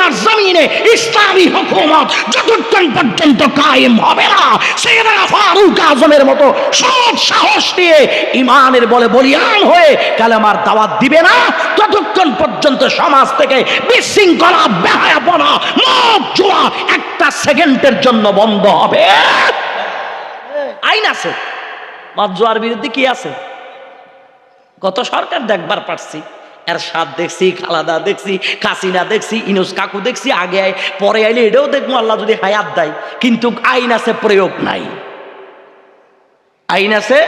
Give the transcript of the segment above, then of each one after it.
আল্লাহর জমিনে ইসলামী হুকুমত যতক্ষণ পর্যন্ত কায়েম হবে না, সাইয়েদনা ফারুক আজমের মতো সৎ সাহস নিয়ে ঈমানের বলে বলিয়ান হয়ে কালেমার দাওয়াত দিবে না, ততক্ষণ পর্যন্ত সমাজ থেকে বিশৃঙ্খলা, বেহায়াপনা, মদ জুয়া একটা সেকেন্ডের জন্য বন্ধ হবে। আইন আছে, মদ জুয়ার বিরুদ্ধে কি আছে? গত সরকার দেখবার পারছি, এরশাদ দেখছি, খালাদা দেখছি, কাসিনা দেখছি, ইনুস কাকু দেখছি, আগে পরে আইলে এটাও দেখবো আল্লাহ যদি হায়াত দেয়। কিন্তু আইন আছে, প্রয়োগ নাই। আইন আছে,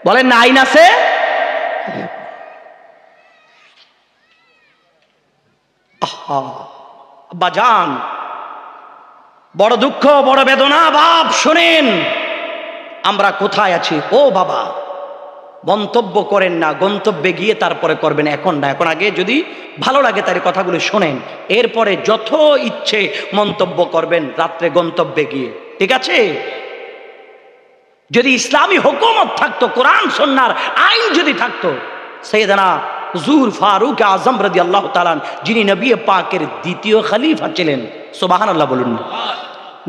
বলেন না আইন আছে। বাজান, বড় দুঃখ, বড় বেদনা বাপ, শোনেন আমরা কোথায় আছি। ও বাবা, মন্তব্য করেন না, গন্তব্যে গিয়ে তারপরে করবেন, এখন না। এখন আগে যদি ভালো লাগে তার কথাগুলো শোনেন, এরপরে যত ইচ্ছে মন্তব্য করবেন রাত্রে গন্তব্যে গিয়ে, ঠিক আছে? যদি ইসলামী হুকুমত থাকতো, কোরআন সুন্নাহর আইন যদি থাকতো, সাইয়েদনা হুজুর ফারুক আজম রাদিয়াল্লাহু তাআলা, যিনি নবী পাকের দ্বিতীয় খলিফা ছিলেন, সুবহানাল্লাহ বলুন।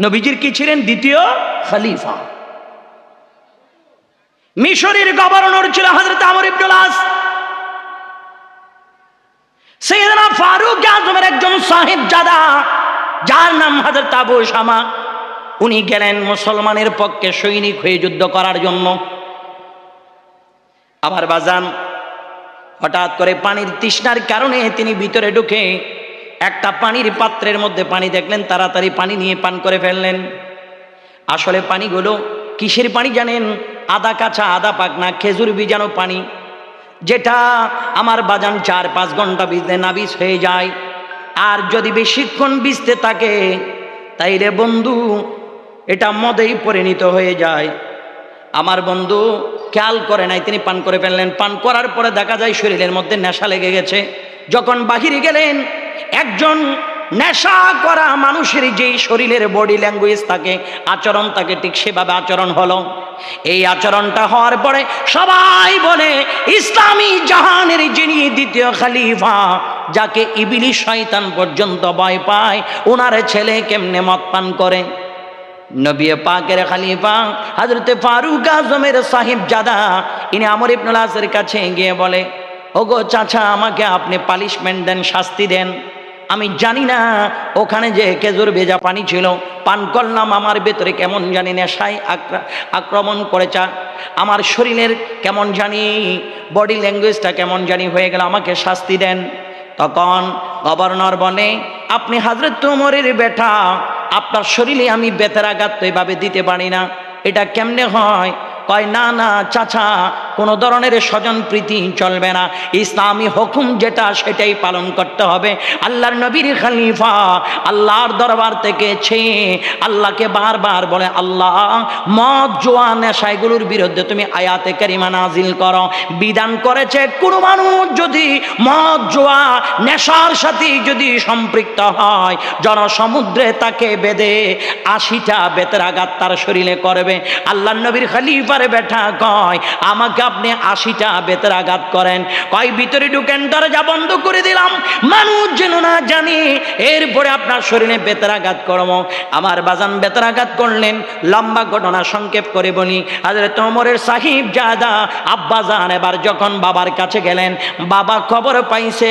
নবীজির কি ছিলেন? দ্বিতীয় খলিফা। মিশরের গভর্নর ছিল হযরত আমর ইবনুল আস। সাইয়েদনা ফারুক আজমের একজন সাহেবজাদা, যার নাম হযরত আবু শামা, উনি গেলেন মুসলমানের পক্ষে সৈনিক হয়ে যুদ্ধ করার জন্য। আমার বাজান, হঠাৎ করে পানির তৃষ্ণার কারণে তিনি ভিতরে ঢুকে একটা পানির পাত্রের মধ্যে পানি দেখলেন, তাড়াতাড়ি পানি নিয়ে পান করে ফেললেন। আসলে পানিগুলো কিসের পানি জানেন? আদা কাঁচা, আদা পাকনা, খেজুর বীজানো পানি, যেটা আমার বাজান 4-5 ঘন্টা ভিজলে নাবিজ হয়ে যায়। আর যদি বেশিক্ষণ ভিজতে থাকে তাইলে বন্ধু এটা মদেই পরিণত হয়ে যায়। আমার বন্ধু খেয়াল করে নাই, তিনি পান করে ফেললেন। পান করার পরে দেখা যায় শরীরের মধ্যে নেশা লেগে গেছে। যখন বাহিরে গেলেন, একজন নেশা করা মানুষের যেই শরীরের বডি ল্যাঙ্গুয়েজ থাকে, আচরণ থাকে, ঠিক সেভাবে আচরণ হলো। এই আচরণটা হওয়ার পরে সবাই বলে, ইসলামী জাহানের যিনি দ্বিতীয় খলিফা, যাকে ইবলিস শয়তান পর্যন্ত ভয় পায়, ওনার ছেলে কেমনে মদ পান করে? নবী পাকের খলিফা হযরত ফারুক আজমের সাহেবজাদা, ইনি আমর ইবনুল আসের কাছে গিয়ে বলে, ওগো চাচা, আমাকে আপনি পানিশমেন্ট দেন, শাস্তি দেন। আমি জানি না ওখানে যে খেজুর ভেজা পানি ছিল, পান করলাম, আমার ভেতরে কেমন জানি নেশায় আক্রমণ করেছে, আমার শরীরের কেমন জানি বডি ল্যাঙ্গুয়েজটা কেমন জানি হয়ে গেল, আমাকে শাস্তি দেন। তখন গভর্নর বলে, আপনি হযরত ওমরের বেটা, আপনার শরীরে আমি বেতের আঘাত তো এভাবে দিতে পারি না, এটা কেমনে হয়? কয়, না না চাচা, কোনো ধরনের স্বজন প্রীতি চলবে না, ইসলামী হুকুম যেটা সেটাই পালন করতে হবে। আল্লাহর নবীর খলিফা আল্লাহর দরবার থেকে চেয়ে আল্লাহকে বারবার বলে, আল্লাহ, মদ জুয়া নেশাগুলোর বিরুদ্ধে তুমি আয়াতে কারিমা নাজিল করো। বিধান করেছে কোনো মানুষ যদি মদ জুয়া নেশার সাথে যদি সম্পৃক্ত হয়, জনসমুদ্রে তাকে বেঁধে 80টা বেতের আঘাত তার শরীরে করবে। আল্লাহর নবীর খলিফা বেটা কয়, আমাকে আপনি 80টা বেতের আঘাত করেন। কয়, ভিতরে ঢুকেন, দরজা বন্ধ করে দিলাম, মানুষ যেন না জানি, এরপরে আপনার শরীরে বেতের আঘাত করব। আমার বাজান বেতের আঘাত করলেন। লম্বা ঘটনা সংক্ষেপ করে বলি, হযরত ওমরের সাহেবজাদা আব্বাজান এবার যখন বাবার কাছে গেলেন, বাবা খবর পাইছে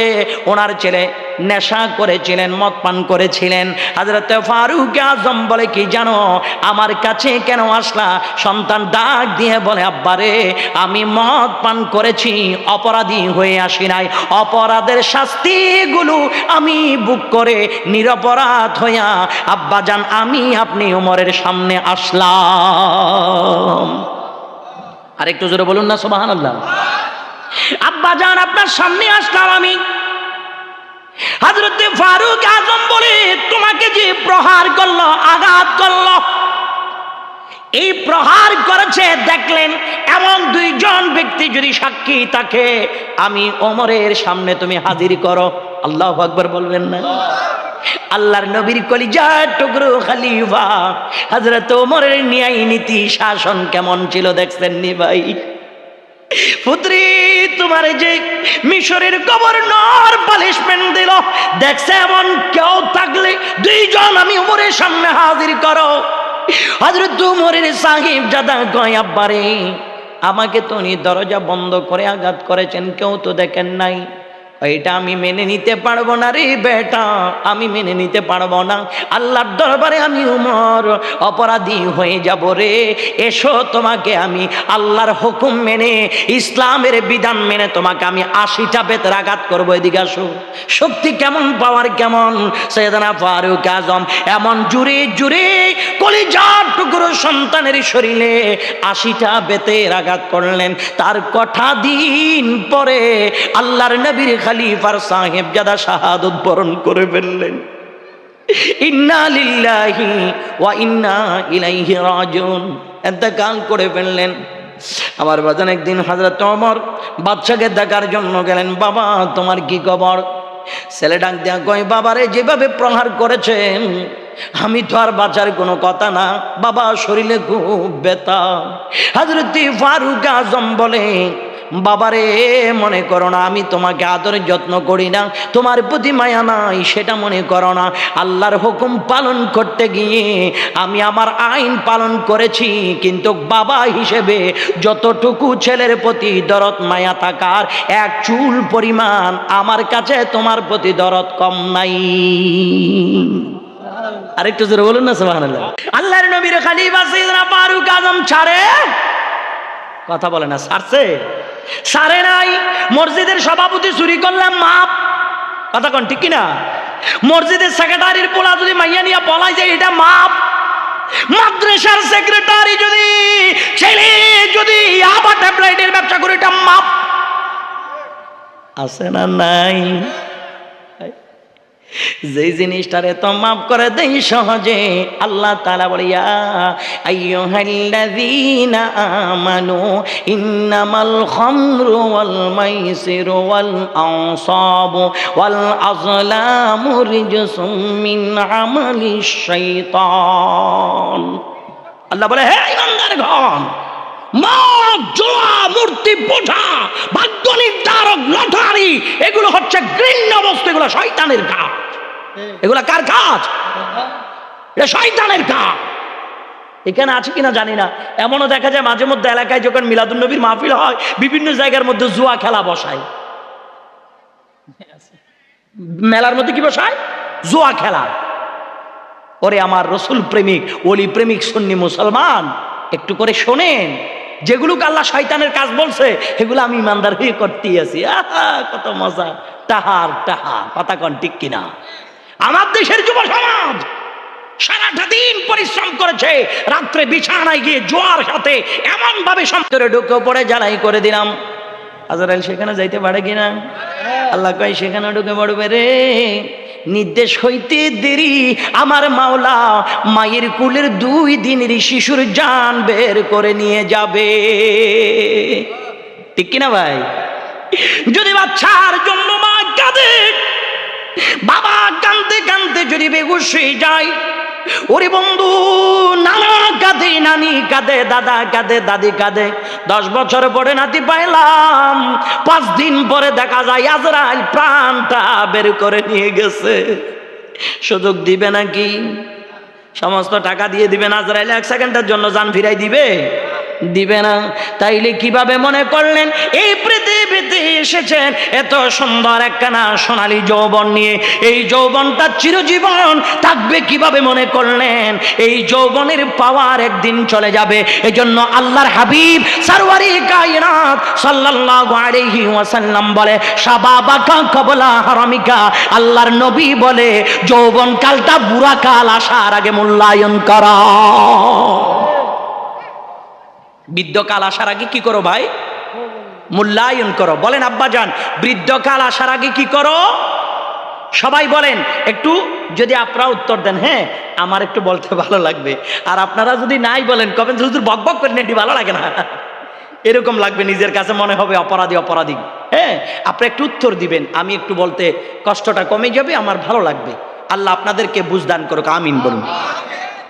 ওনার ছেলে নেশা করেছিলেন, মদ পান করেছিলেন। হযরত ফারুক আজম বলে, কি জানো, আমার কাছে কেন আসলা? সন্তান ডাক দিয়ে বলে, আব্বারে, আমি মদ পান করেছি, অপরাধী হয়ে আসি নাই, অপরাধের শাস্তিগুলো আমি বুক করে নিরপরাধ হইয়া আব্বাজান আমি আপনি ওমরের সামনে আসলাম। আর একটু জোরে বলুন না সুবহানাল্লাহ। আব্বাজান আপনার সামনে আসলাম আমি। হযরত ফারুক আজম বলে, তোমাকে যে প্রহার করলো, আঘাত করলো, এই প্রহার করেছে দেখলেন এমন 2 জন ব্যক্তি যদি সাক্ষী থাকে, আমি ওমরের সামনে তুমি হাজির করো। আল্লাহু আকবার বলবেন না? আল্লাহর নবীর কলিজার টুকরো খলিফা হযরত ওমরের ন্যায় নীতি শাসন কেমন ছিল দেখছেন নি ভাই? পুত্রী, তোমার যে মিশরের গভর্নর পানিশমেন্ট দিল, দেখছে এমন কেউ থাকলে দুইজন আমি উমরের সামনে হাজির করো। হযরত উমরের সাহিবজাদা কয়, আব্বারে, আমাকে তো উনি দরজা বন্ধ করে আঘাত করেছেন, কেউ তো দেখেন নাই। এটা আমি মেনে নিতে পারবো না রে বেটা, আমি মেনে নিতে পারবো না। আল্লাহর দরবারে আমি উমর অপরাধী হয়ে যাব রে। এসো, তোমাকে আমি আল্লাহর হুকুম মেনে, ইসলামের বিধান মেনে তোমাকে আমি 80টা বেতের আঘাত করবো। এদিকে আসো। শক্তি কেমন, পাওয়ার কেমন! সাইয়েদনা ফারুক আজম এমন জুড়ে জুড়ে কলিজার টুকরো সন্তানের শরীরে 80টা বেতের আঘাত করলেন। তার কটা দিন পরে আল্লাহর নবীর খলিফার সাহেবজাদা শাহাদত বরণ করে ফেললেন। ইন্না লিল্লাহি ওয়া ইন্না ইলাইহি রাজিউন, ইন্তেকাল করে ফেললেন। আমার বাজান একদিন হযরত ওমর বাদশাকে দেখার জন্য গেলেন। বাবা, তোমার কি খবর? ছেলে ডাক দেয়া কয়, বাবারে যেভাবে প্রহার করেছেন আমি তো আর বাঁচার কোনো কথা না, বাবা শরীরে খুব ব্যথা। হযরত ফারুক আজম বলে, বাবারে মনে করো না আমি তোমাকে আদর যত্ন করি না, তোমার প্রতি মায়া নাই সেটা মনে করো না। আল্লাহর হুকুম পালন করতে গিয়ে আমি আমার আইন পালন করেছি, কিন্তু বাবা হিসেবে যতটুকু ছেলের প্রতি দরদ মায়া থাকার এক চুল পরিমাণ আমার কাছে তোমার প্রতি দরদ কম নাই। আরেকটু জোরে বলুন না সুবহানাল্লাহ। আল্লাহর নবীর খলিফা সাইয়েদনা ফারুক আজম ছাড়ে কথা বলে না, ছাড়ছে? সারে নাই। মসজিদের সভাপতি চুরি করলাম মাপ, কথা কোন ঠিক কিনা? মসজিদের সেক্রেটারির পোলা যদি মাইয়া নিয়ে পলাই যায় এটা মাপ। মাদ্রাসার সেক্রেটারি যদি ছেলে যদি আবার ট্যাবলেটের ব্যবসা করে এটা মাপ আছে না নাই? যেই জিনিসটারে তো মাফ করে দেই সহজে, আল্লাহ তাআলা বলে, ইয়া আইয়ুহাল্লাযীনা আমানু ইন্নামাল খামরু ওয়াল মাইসিরু ওয়াল আনসাবু ওয়াল আযলামু রিজসুম মিন আমালিশ শাইতান। আল্লাহ বলে, হে ঈমানদারগণ, মদ, জুয়া, মূর্তি পূজা, ভাগ্য নির্ধারক, লটারি, এগুলো হচ্ছে ঘৃণ্য বস্তু, এগুলো শয়তানের কাজ। এগুলো কার কাজ? এটা শয়তানের কাজ। এখানে আছে কিনা জানি না, এমনও দেখা যায় মাঝে মধ্যে এলাকায় যখন মিলাদুন নবীর মাহফিল হয় বিভিন্ন জায়গার মধ্যে জুয়া খেলা বসায়। মেলার মধ্যে কি বসায়? জুয়া খেলা। ওরে আমার রসুল প্রেমিক, ওলি প্রেমিক সুন্নি মুসলমান, একটু করে শোনেন, যেগুলোকে আল্লাহ শয়তানের কাজ বলছে এগুলো আমি ইমানদার হয়ে করতেই আছি। কত মজা! টাহার টাহা, কথা কন ঠিক কিনা? আমার দেশের যুব সমাজ সারাটা দিন পরিশ্রম করেছে, রাত্রে বিছানায় গিয়ে জোয়ার সাথে এমন ভাবে সম্পর্কে ঢুকে পড়ে জ্বালাই করে দিলাম। আজরাইল সেখানে যাইতে পারে কিনা? আল্লাহ কয় সেখানে ঢুকে পড়বে রে। নির্দেশ হইতে দেরি আমার মাওলা মায়ের কুলের 2 দিনের শিশুর জান বের করে নিয়ে যাবে, ঠিক কিনা ভাই? যদি বাচ্চার জন্য মা কাঁদে, বাবা কাঁদতে কাঁদতে যদি বেহুশ হয়ে যায়, ওরে বন্ধু, নানা কাঁদে, নানি কাঁদে, দাদা কাঁদে, দাদি কাঁদে, 10 বছর পরে নাতি পাইলাম, 5 দিন পরে দেখা যায় আজরাইল প্রাণটা বের করে নিয়ে গেছে। সুযোগ দিবে নাকি? সমস্ত টাকা দিয়ে দিবেন, আজরাইল 1 সেকেন্ডের জন্য জান ফিরাই দিবে? দিবে না। তাইলে কিভাবে মনে করলেন এই পৃথিবীতে এসেছেন এত সুন্দর একখানা সোনালী যৌবন নিয়ে? এই যৌবনটা চিরজীবন থাকবে কিভাবে মনে করলেন? এই যৌবনের পাওয়ার একদিন চলে যাবে। এজন্য আল্লাহর হাবিব সরওয়ারে কায়নাত সাল্লাল্লাহু আলাইহি ওয়াসাল্লাম বলে, শাবাবাকা ক্বাবলা হারামিকা। আল্লাহর নবী বলে, যৌবন কালটা বুড়া কাল আসার আগে মূল্যায়ন করা। বৃদ্ধকাল আসার আগে কি করো ভাই? মূল্যায়ন করো। বলেন আব্বাজান, বৃদ্ধকাল আসার আগে কি করো? সবাই বলেন একটু, যদি আপনারা উত্তর দেন হ্যাঁ আমার একটু বলতে ভালো লাগবে, আর আপনারা যদি নাই বলেন কবেন হুজুর বক বক করেন, এটি ভালো লাগে না, এরকম লাগবে, নিজের কাছে মনে হবে অপরাধী অপরাধী। হ্যাঁ, আপনি একটু উত্তর দিবেন, আমি একটু বলতে কষ্টটা কমে যাবে, আমার ভালো লাগবে। আল্লাহ আপনাদেরকে বুঝদান করুক, আমিন বলুন।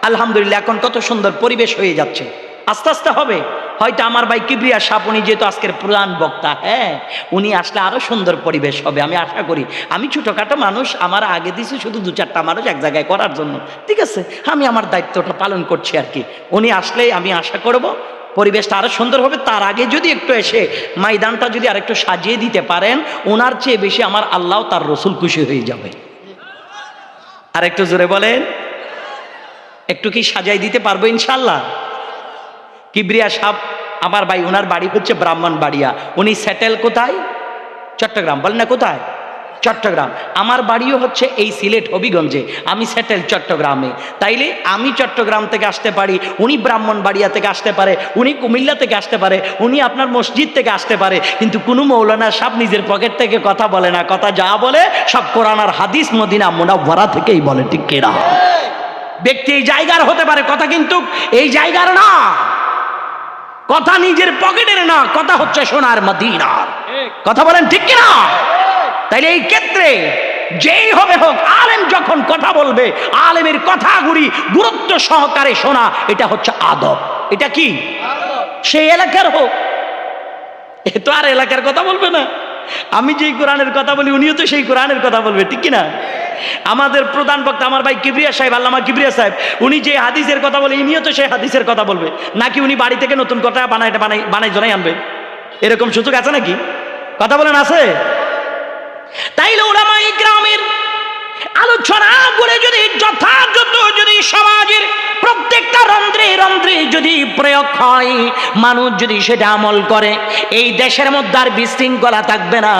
আলহামদুলিল্লাহ, এখন কত সুন্দর পরিবেশ হয়ে যাচ্ছে, আস্তে আস্তে হবে। হয়তো আমার ভাই কিবরিয়া সাপ, উনি যেহেতু আজকের প্রধান বক্তা, হ্যাঁ, উনি আসলে আরো সুন্দর পরিবেশ হবে আমি আশা করি। আমি ছোটখাটো মানুষ, আমার আগে দিছি শুধু 2-4টা মানুষ এক জায়গায় করার জন্য, ঠিক আছে, আমি আমার দায়িত্বটা পালন করছি আর কি। উনি আসলেই আমি আশা করব পরিবেশটা আরো সুন্দর হবে। তার আগে যদি একটু এসে ময়দানটা যদি আরেকটু সাজিয়ে দিতে পারেন, ওনার চেয়ে বেশি আমার আল্লাহ তার রসুল খুশি হয়ে যাবে। আর একটু জোরে বলেন, একটু কি সাজাই দিতে পারবো ইনশাল্লাহ? কিবরিয়া সাহেব আমার ভাই, ওনার বাড়ি হচ্ছে ব্রাহ্মণবাড়িয়া, উনি সেটেল কোথায়? চট্টগ্রাম। বলেন না কোথায়? চট্টগ্রাম। আমার বাড়িও হচ্ছে এই সিলেট হবিগঞ্জে, আমি সেটেল চট্টগ্রামে। তাইলে আমি চট্টগ্রাম থেকে আসতে পারি, উনি ব্রাহ্মণবাড়িয়া থেকে আসতে পারে, উনি কুমিল্লা থেকে আসতে পারে, উনি আপনার মসজিদ থেকে আসতে পারে, কিন্তু কোনো মৌলানা সাহেব নিজের পকেট থেকে কথা বলে না। কথা যা বলে সব কোরআন আর হাদিস মদিনা মুনাওয়ারা থেকেই বলে, ঠিক কিনা? ব্যক্তি এই জায়গার হতে পারে, কথা কিন্তু এই জায়গার না, কথা নিজের পকেটের না, কথা হচ্ছে সোনার মদিনার। কথা বলেন ঠিক কিনা? তাইলে এই ক্ষেত্রে যেই হবে হোক, আলেম যখন কথা বলবে, আলেমের কথাগুলি গুরুত্ব সহকারে শোনা, এটা হচ্ছে আদব। এটা কি? সেই এলাকার হোক, এ তো আর এলাকার কথা বলবে না। আমি যেই কোরআনের কথা বলি, উনিও তো সেই কোরআনের কথা বলবে, ঠিক কিনা? আমাদের প্রধান বক্তা আমার ভাই কিবরিয়া সাহেব, আল্লামা কিবরিয়া সাহেব, উনি যে হাদিসের কথা বলে, ইনিও তো সেই হাদিসের কথা বলবে। নাকি উনি বাড়ি থেকে নতুন কথা বানাই জনাই আনবে? এরকম সুযোগ আছে নাকি? কথা বলেন, আছে? তাইলে উলামা ইকরামের আলোচনা করে যদি যথাযথ যদি সমাজের প্রত্যেকটা রন্ধ্রে রন্ধ্রে যদি প্রয়োগ হয়, মানুষ যদি সেটা আমল করে, এই দেশের মধ্যে আর বিশৃঙ্খলা থাকবে না,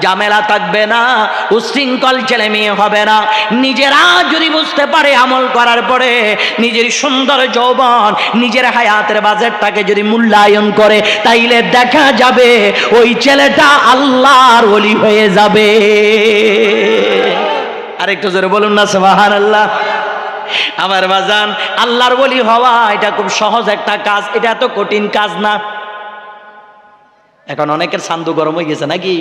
ঝামেলা থাকবে না, উশৃঙ্খল ছেলে মেয়ে হবে না। নিজেরা যদি বুঝতে পারে, আমল করার পরে নিজের সুন্দর যৌবন, নিজের হায়াতের বাজেটটাকে যদি মূল্যায়ন করে, তাইলে দেখা যাবে ওই ছেলেটা আল্লাহর ওলি হয়ে যাবে। আরেকটু জোরে বলুন না সুবহানাল্লাহ। আমার বাজান, আল্লাহর ওলি হওয়া এটা খুব সহজ একটা কাজ, এটা এত কঠিন কাজ না। এখন অনেকের সান্দু গরম হয়ে গেছে নাকি?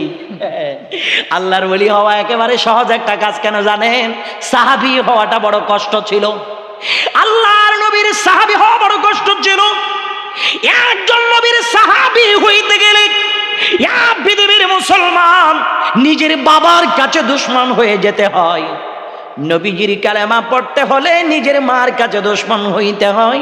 আল্লাহর ওলি হওয়া একেবারে সহজ একটা কাজ। কেন জানেন? সাহাবী হওয়াটা বড় কষ্ট ছিল। আল্লাহর নবীর সাহাবী হওয়া বড় কষ্ট ছিল। একজন নবীর সাহাবী হইতে গেলে পৃথিবীর মুসলমান নিজের বাবার কাছে দুশমন হয়ে যেতে হয়। নবীজির কালেমা পড়তে হলে নিজের মার কাছে দুশমন হইতে হয়,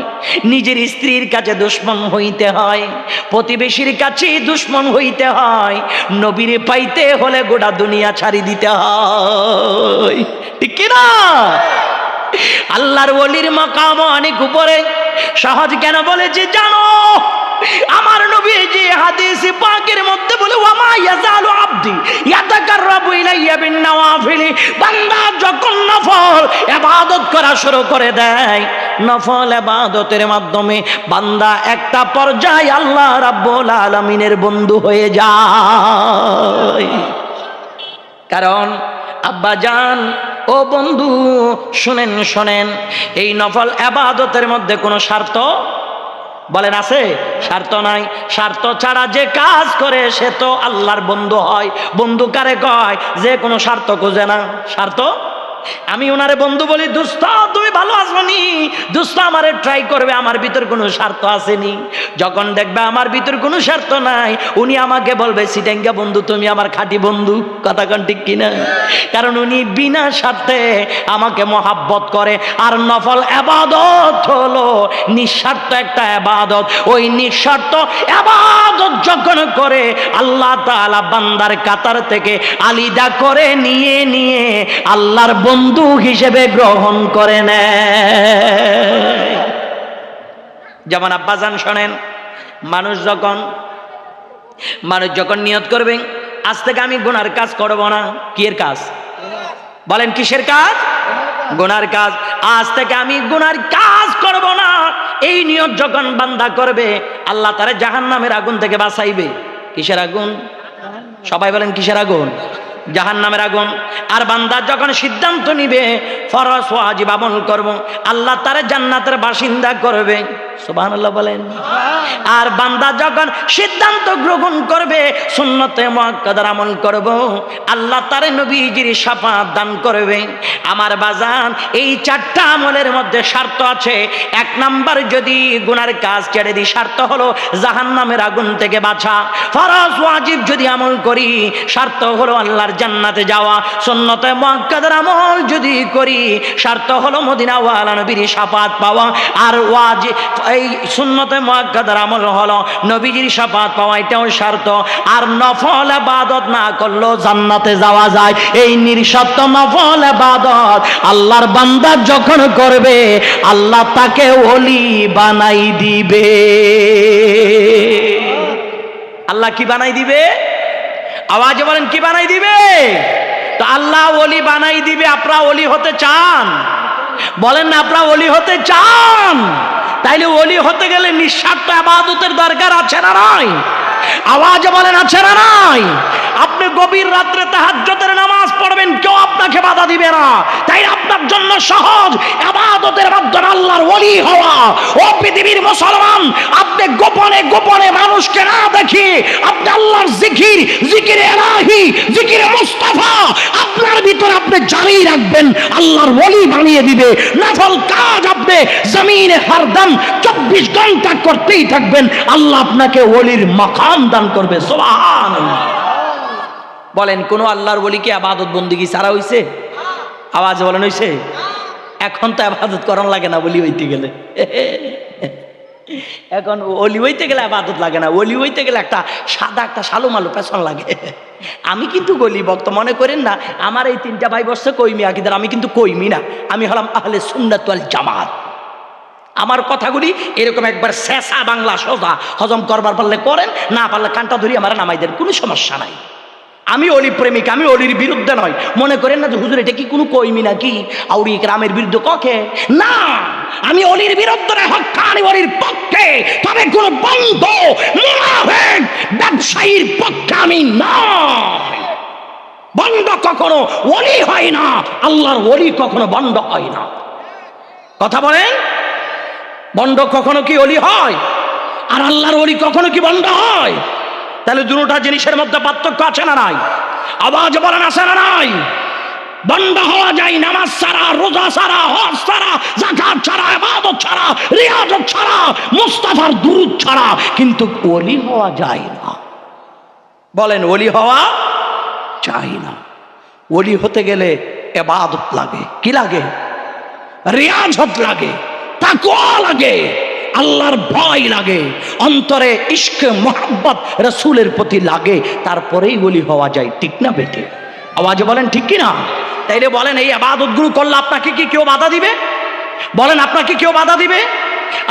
নিজের স্ত্রীর কাছে দুশমন হইতে হয়, প্রতিবেশীর কাছে দুশমন হইতে হয়। নবীরে পাইতে হলে গোটা দুনিয়া ছাড়ি দিতে হয়, ঠিক কিনা? আল্লাহর ওলির মাকাম অনেক উপরে। সহজ কেন বলেছি জানো? আমার নবী যে হাদিস পাকের মধ্যে বলে, ওয়ামা ইয়াজালু আবদি ইয়াতাকাররাবু ইলাইয়া বিন-নওয়াফিল, বান্দা যখন নফল ইবাদত করা শুরু করে দেয়, নফল ইবাদতের মাধ্যমে বান্দা একটা পর্যায়ে আল্লাহ রাব্বুল আলামিনের বন্ধু হয়ে যায়। কারণ আব্বা জান, ও বন্ধু, শুনেন শোনেন, এই নফল ইবাদতের মধ্যে কোনো স্বার্থ, বলেন আছে? স্বার্থ নাই। স্বার্থ ছাড়া যে কাজ করে সে তো আল্লাহর বন্ধু হয়। বন্ধু কারে কয়? যে কোনো স্বার্থ খোঁজে না। স্বার্থ, আমি ওনারে বন্ধু বলি, দোস্ত তুমি ভালো আসনি, দোস্ত আমারে ট্রাই করবে, আমার ভিতর কোনো স্বার্থ আসেনি। যখন দেখবে আমার ভিতর কোনো স্বার্থ নাই, উনি আমাকে বলবে, সিটেঙ্গা বন্ধু তুমি আমার খাঁটি বন্ধু। কথা কন ঠিক কিনা? কারণ উনি বিনা স্বার্থে আমাকে মহাব্বত করে। আর নফল ইবাদত হলো নিঃস্বার্থ একটা ইবাদত। ওই নিঃস্বার্থ ইবাদত যখন করে, আল্লাহ তাআলা বান্দার কাতার থেকে আলিদা করে নিয়ে নিয়ে আল্লাহর বন্ধু হিসেবে গ্রহণ করে নেয়। যেমন আব্বাজান শোনেন, মানুষ যখন নিয়ত করবে, আজ থেকে আমি গুনার কাজ করব না। কিয়ের কাজ? বলেন কিসের কাজ? গুনার কাজ। আজ থেকে আমি গুনার কাজ করব না, এই নিয়ত যখন বান্দা করবে, আল্লাহ তারে জাহান্নামের আগুন থেকে বাঁচাইবে। কিসের আগুন? সবাই বলেন কিসের আগুন? জাহান্নামের আগুন। আর বান্দা যখন সিদ্ধান্ত নিবে ফরজ ওয়াজিব আমল করব, আল্লাহ তারে জান্নাতের বাসিন্দা করবে। সুবহানাল্লাহ বলেন। আর বান্দা যখন সিদ্ধান্ত গ্রহণ করবে সুন্নতে মুআক্কাদার আমল করব, আল্লাহ তারে নবীজির শাফাত দান করবে। আমার বাজান, এই চারটা আমলের মধ্যে শর্ত আছে। এক নাম্বার, যদি গুনার কাজ ছেড়ে দিই, শর্ত হলো জাহান্নামের আগুন থেকে বাঁচা। ফরজ ওয়াজিব যদি আমল করি, শর্ত হলো আল্লাহর জান্নাতে যাওয়া। সুন্নতে মুআক্কাদার আমল যদি করি, শর্ত হলো মদিনা ওয়ালা নবীর শাফাত পাওয়া। আর ওয়াজিব, এই সুন্নতে মুআক্কাদার আমল হলো নবীজির শাফাত পাওয়া, এটাও শর্ত। আর নফল ইবাদত না করলেও জান্নাতে যাওয়া যায়। এই নিঃশর্ত নফল ইবাদত আল্লাহর বান্দা যখন করবে, আল্লাহ তাকে ওলি বানাই দিবে। আল্লাহ কি বানাই দিবে? আওয়াজে বলেন, কি বানাই দিবে? তো আল্লাহ ওলি বানাই দিবে। আপনারা ওলি হতে চান? বলেন না, আপনারা ওলি হতে চান? তাইলে ওলি হতে গেলে নিঃস্বার্থ ইবাদতের দরকার আছে না নাই? আওয়াজে বলেন, আছে না নাই? আপনি গভীর রাত্রে তাহাজ্জুদের নামাজ পড়বেন, কেউ আপনাকে বাধা দিবে না। তাই আপনার জন্য সহজ ইবাদতের মাধ্যমে আল্লাহর ওলি হওয়া। ও পৃথিবীর মুসলমান, আপনি গোপনে গোপনে মানুষকে না দেখি আপনি আল্লাহর জিকির, জিকিরে ইলাহি, জিকিরে মুস্তাফা আপনার ভিতরে আপনি জারি রাখবেন, আল্লাহর ওলি বানিয়ে দিবে। নফল কাজ আপনি জমিনে হরদম 24 ঘন্টা করতেই থাকবেন, আল্লাহ আপনাকে ওলির মাকাম দান করবে। সুবহানাল্লাহ বলেন। কোন আল্লাহর ওলিকে ইবাদত বন্দেগী ছাড়া হইছে? আওয়াজ বলেন, হইছে? এখন তো ইবাদত করার লাগে না ওলি হইতে গেলে। এখন ওলি হইতে গেলে ইবাদত লাগে না। ওলি হইতে গেলে একটা সাদা একটা সালু মালু পেছন লাগে। আমি কিন্তু গলি ভক্ত, মনে করেন না আমার এই 3টা ভাই বসছে কইমি আকিদার। আমি কিন্তু কইমি না, আমি হলাম আহলে সুন্নাত ওয়াল জামাত। আমার কথাগুলি এরকম একবার শেষা বাংলা সোজা, হজম করবার পারলে করেন, না পারলে কানটা ধরি আমার নামাই দেন, কোনো সমস্যা নাই। আমি অলি প্রেমিক, আমি অলির বিরুদ্ধে নয়। মনে করেন না যে হুজুর এটা কি কোনো কইমি নাকি আউরি গ্রামের বিরুদ্ধে ককে? না, আমি অলির বিরুদ্ধে না, হক্কানি অলির পক্ষে। তবে কোন বন্ধ মুনাফিক ব্যবসায়ীর পক্ষে আমি না। বন্ধ কখনো অলি হয় না, আল্লাহর অলি কখনো বন্ধ হয় না। কথা বলেন, বন্ধ কখনো কি অলি হয়? আর আল্লাহর অলি কখনো কি বন্ধ হয়? তাহলে দুটোটা জিনিসের মধ্যে পার্থক্য আছে না নাই? আওয়াজ বলেন, আছে না নাই? বন্ধ হওয়া যায় নামাজ ছাড়া, রোজা ছাড়া, হজ ছাড়া, যাকাত ছাড়া, ইবাদত ছাড়া, রিয়াজত ছাড়া, মুস্তাফার দুরূদ ছাড়া, কিন্তু ওলি হওয়া যায় না। বলেন, ওলি হওয়া যায় না। ওলি হতে গেলে ইবাদত লাগে। কি লাগে? রিয়াজত লাগে, তাকওয়া লাগে, আল্লাহর ভয় লাগে, অন্তরে ইশকে মোহাব্বত রাসূলের প্রতি লাগে, তারপরেই ওলি হওয়া যায়। ঠিক না বেটে? আওয়াজে বলেন, ঠিক কি না? তাইলে বলেন, এই ইবাদতগুলো করলে আপনাকে কি কেউ বাধা দিবে? বলেন, আপনাকে কেউ বাধা দিবে?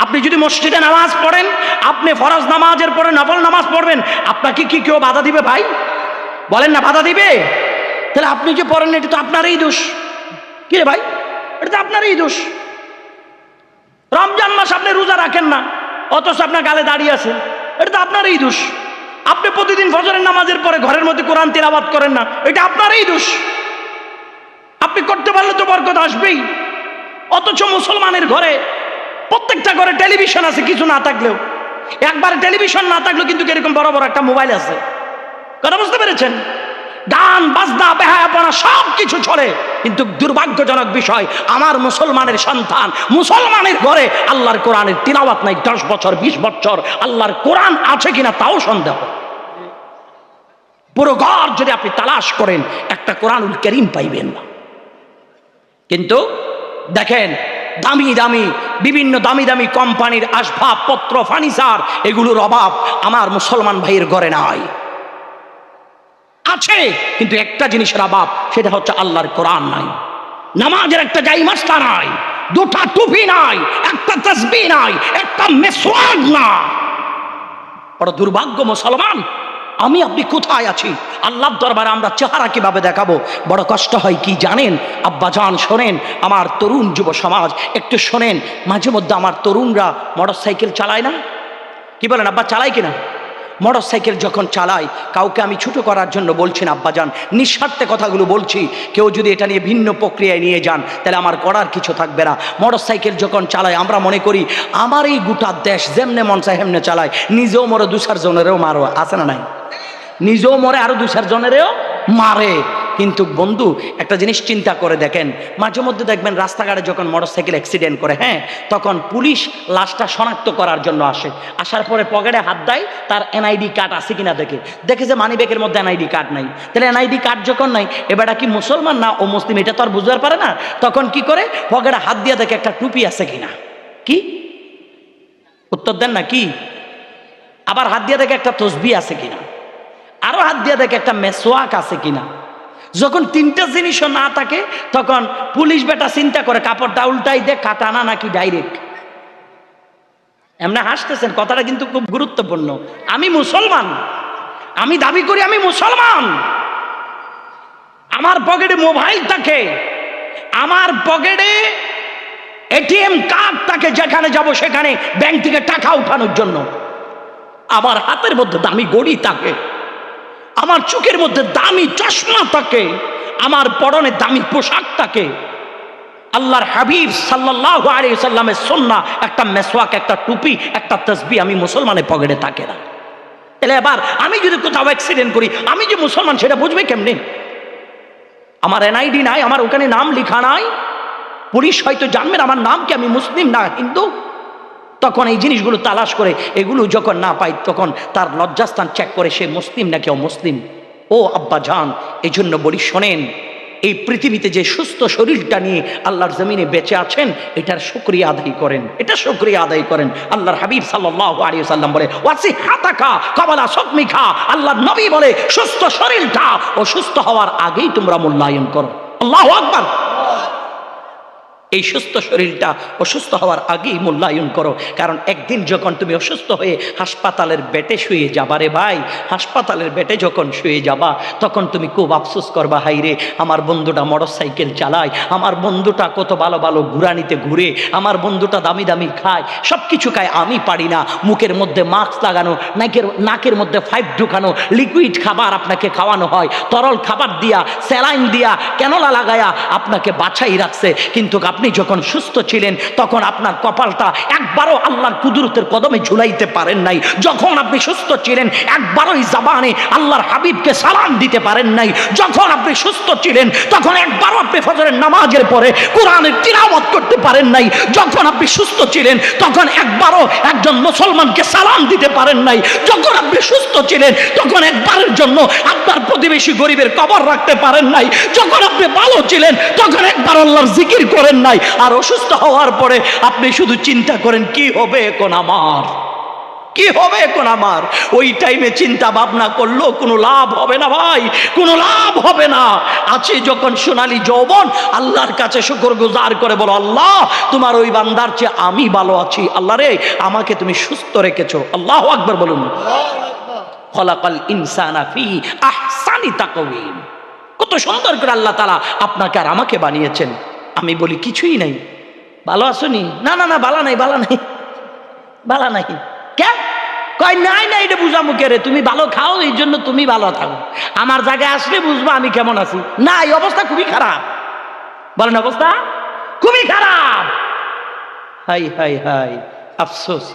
আপনি যদি মসজিদে নামাজ পড়েন, আপনি ফরজ নামাজের পরে নফল নামাজ পড়বেন, আপনাকে কি কেউ বাধা দিবে ভাই? বলেন না, বাধা দিবে? তাহলে আপনি যে পড়েন, এটা তো আপনারই দোষ। কি রে ভাই, এটা তো আপনারই দোষ। রমজান মাস আপনি রোজা রাখেন না, অথচ আপনার গালে দাঁড়িয়ে আছেন, এটা তো আপনারই দোষ। আপনি প্রতিদিন ফজরের নামাজের পরে ঘরের মধ্যে কোরআন তিলাওয়াত করেন না, এটা আপনারই দোষ। আপনি করতে পারলে তো বরকত আসবেই, অথচ মুসলমানের ঘরে প্রত্যেকটা ঘরে টেলিভিশন আছে, কিছু না থাকলেও। একবার টেলিভিশন না থাকলেও কিন্তু এরকম বড় বড় একটা মোবাইল আছে। কথা বুঝতে পেরেছেন? গান বাজনা বেহায়াপনা সব কিছু চলে, কিন্তু দুর্ভাগ্যজনক বিষয়, আমার মুসলমানের সন্তান, মুসলমানের ঘরে আল্লাহর কোরআনের তিলাওয়াত নাই। 10 বছর 20 বছর আল্লাহর কোরআন আছে কিনা তাও সন্দেহ। পুরো ঘর যদি আপনি তালাশ করেন, একটা কোরআনুল কারীম পাইবেন না। কিন্তু দেখেন, দামি দামি বিভিন্ন দামি দামি কোম্পানির আসবাবপত্র, ফার্নিচার, এগুলোর অভাব আমার মুসলমান ভাইয়ের ঘরে নাই। আছে, কিন্তু একটা জিনিসের অভাব, সেটা হচ্ছে আল্লাহর কোরআন নাই। নামাজের একটা জাইমাস্তা নাই, 2টা টুপি নাই, একটা তাসবিহ নাই, একটা মেসওয়াক না। বড় দুর্ভাগ্য মুসলমান। আমি আপনি কোথায় আছি? আল্লাহর দরবারে আমরা চেহারা কিভাবে দেখাবো? বড় কষ্ট হয় কি জানেন? আব্বা জান শোনেন, আমার তরুণ যুব সমাজ একটু শোনেন, মাঝে মধ্যে আমার তরুণরা মোটরসাইকেল চালায় না? কি বলেন আব্বা, চালায় কিনা? মোটরসাইকেল যখন চালাই, কাউকে আমি ছোট করার জন্য বলছি না আব্বাজান, নিঃস্বার্থে কথাগুলো বলছি। কেউ যদি এটা নিয়ে ভিন্ন প্রক্রিয়ায় নিয়ে যান তাহলে আমার করার কিছু থাকবে না। মোটরসাইকেল যখন চালাই আমরা মনে করি আমার এই গোটা দেশ যেমনে মন চায় হেমনে চালায়, নিজেও মরে 2-4 জনেরও মারো, আছে না নাই? নিজেও মরে আরো 2-4 জনেরও মারে। কিন্তু বন্ধু একটা জিনিস চিন্তা করে দেখেন, মাঝে মধ্যে দেখবেন রাস্তাঘাটে যখন মোটরসাইকেল অ্যাক্সিডেন্ট করে, হ্যাঁ, তখন পুলিশ লাশটা শনাক্ত করার জন্য আসে। আসার পরে পকেটে হাত দেয়, তার এনআইডি কার্ড আছে কিনা দেখে যে মানিব্যাগের মধ্যে এনআইডি কার্ড নাই। তাহলে এনআইডি কার্ড যখন নাই, এবারটা কি মুসলমান না ও মুসলিম এটা তো আর বুঝতে পারে না। তখন কি করে, পকেটে হাত দিয়ে দেখে একটা টুপি আছে কিনা। কি উত্তর দেন না? কি? আবার হাত দিয়ে দেখে একটা তসবিহ আছে কিনা, আরো হাত দিয়ে দেখে একটা মেসওয়াক আছে কিনা। যখন 3টা জিনিসও না থাকে তখন পুলিশ বেটা চিন্তা করে কাপড়টা উল্টাই দে, কাটানা নাকি ডাইরেক্ট। এমনি হাসতেছেন, কথাটা কিন্তু খুব গুরুত্বপূর্ণ। আমি মুসলমান, আমি দাবি করি আমি মুসলমান, আমার পকেটে মোবাইল থাকে, আমার পকেটে এটিএম কার্ড থাকে, যেখানে যাব সেখানে ব্যাংক থেকে টাকা উঠানোর জন্য। আমার হাতের মধ্যে দামি ঘড়ি থাকে, আমার চোখের মধ্যে দামি চশমা থাকে, আমার পরনে দামি পোশাক থাকে। আল্লাহর হাবিব সাল্লাল্লাহু আলাইহি সাল্লামের সুন্নাহ একটা মেসওয়াক, একটা টুপি, একটা তাসবিহ আমি মুসলমানের পকেটে থাকে না। তাহলে এবার আমি যদি কোথাও অ্যাক্সিডেন্ট করি, আমি যে মুসলমান সেটা বুঝবে কেমনে? আমার এনআইডি নাই, আমার ওখানে নাম লেখা নাই, পুলিশ হয়তো জানবেন আমার নাম কি, আমি মুসলিম না হিন্দু। তখন এই জিনিসগুলো তালাশ করে এগুলো যখন না পাই তখন তার লজ্জাস্থান চেক করে সে মুসলিম নাকি অমুসলিম। ও আব্বা জান, এই জন্য বলি শোনেন, এই পৃথিবীতে যে সুস্থ শরীরটা নিয়ে আল্লাহর জমিনে বেঁচে আছেন এটার শুকরিয়া আদায় করেন, এটা শুকরিয়া আদায় করেন। আল্লাহর হাবিব সাল্লাল্লাহু আলাইহি ওয়াসাল্লাম বলে ওয়াসিহাতাকা কাবালা সুকমিকা, আল্লাহর নবী বলে সুস্থ শরীরটা অসুস্থ হওয়ার আগেই তোমরা মূল্যায়ন করো। আল্লাহু আকবার। এই সুস্থ শরীরটা অসুস্থ হওয়ার আগেই মূল্যায়ন করো, কারণ একদিন যখন তুমি অসুস্থ হয়ে হাসপাতালের বেডে শুয়ে যাবা রে ভাই, হাসপাতালের বেডে যখন শুয়ে যাবা তখন তুমি খুব আফসোস করবা, হাই রে আমার বন্ধুটা মোটরসাইকেল চালায়, আমার বন্ধুটা কত ভালো ভালো ঘুরানিতে ঘুরে, আমার বন্ধুটা দামি দামি খায়, সব কিছু খায়, আমি পারি না। মুখের মধ্যে মাস্ক লাগানো, নাকের মধ্যে পাইপ ঢুকানো, লিকুইড খাবার আপনাকে খাওয়ানো হয়, তরল খাবার দিয়া, স্যালাইন দিয়া, ক্যানোলা লাগায়া আপনাকে বাছাই রাখছে। কিন্তু আপনি যখন সুস্থ ছিলেন তখন আপনার কপালটা একবারও আল্লাহর কুদরতের কদমে ঝুলাইতে পারেন নাই। যখন আপনি সুস্থ ছিলেন একবারই জবানে আল্লাহর হাবিবকে সালাম দিতে পারেন নাই। যখন আপনি সুস্থ ছিলেন তখন একবারও আপনি ফজরের নামাজের পরে কোরআনের তিলাওয়াত করতে পারেন নাই। যখন আপনি সুস্থ ছিলেন তখন একবারও একজন মুসলমানকে সালাম দিতে পারেন নাই। যখন আপনি সুস্থ ছিলেন তখন একবারের জন্য আপনার প্রতিবেশী গরিবের কবর রাখতে পারেন নাই। যখন আপনি ভালো ছিলেন তখন একবার আল্লাহর জিকির করেন নাই। আর অসুস্থ হওয়ার পরে আপনি শুধু চিন্তা করেন কি হবে এখন আমার, কি হবে এখন আমার। ওই টাইমে চিন্তা ভাবনা করলেও কোনো লাভ হবে না ভাই, কোনো লাভ হবে না। আছে যখন সোনালী যৌবন, আল্লাহর কাছে শুকরগুজার করে বলো, আল্লাহ তোমার ওই বান্দার চেয়ে আমি ভালো আছি, আল্লাহ রে আমাকে তুমি সুস্থ রেখেছো। আল্লাহু আকবার বলুন। খলাকাল ইনসানা ফি আহসানি তাকওয়িম, কত সুন্দর করে আল্লাহ তাআলা আপনাকে আর আমাকে বানিয়েছেন। আমি বলি কিছুই নাই, ভালো আসনি? না না না, বালা নাই, বালা নাই, বালা নাই। কে কয় নাই না, এটা বুঝা মুখে রে, তুমি ভালো খাও এই জন্য তুমি ভালো থাকো, আমার জায়গায় আসলে বুঝবো আমি কেমন আছি। না, এই অবস্থা খুবই খারাপ, বলেন অবস্থা খুবই খারাপ। হাই হাই হাই আফসোস।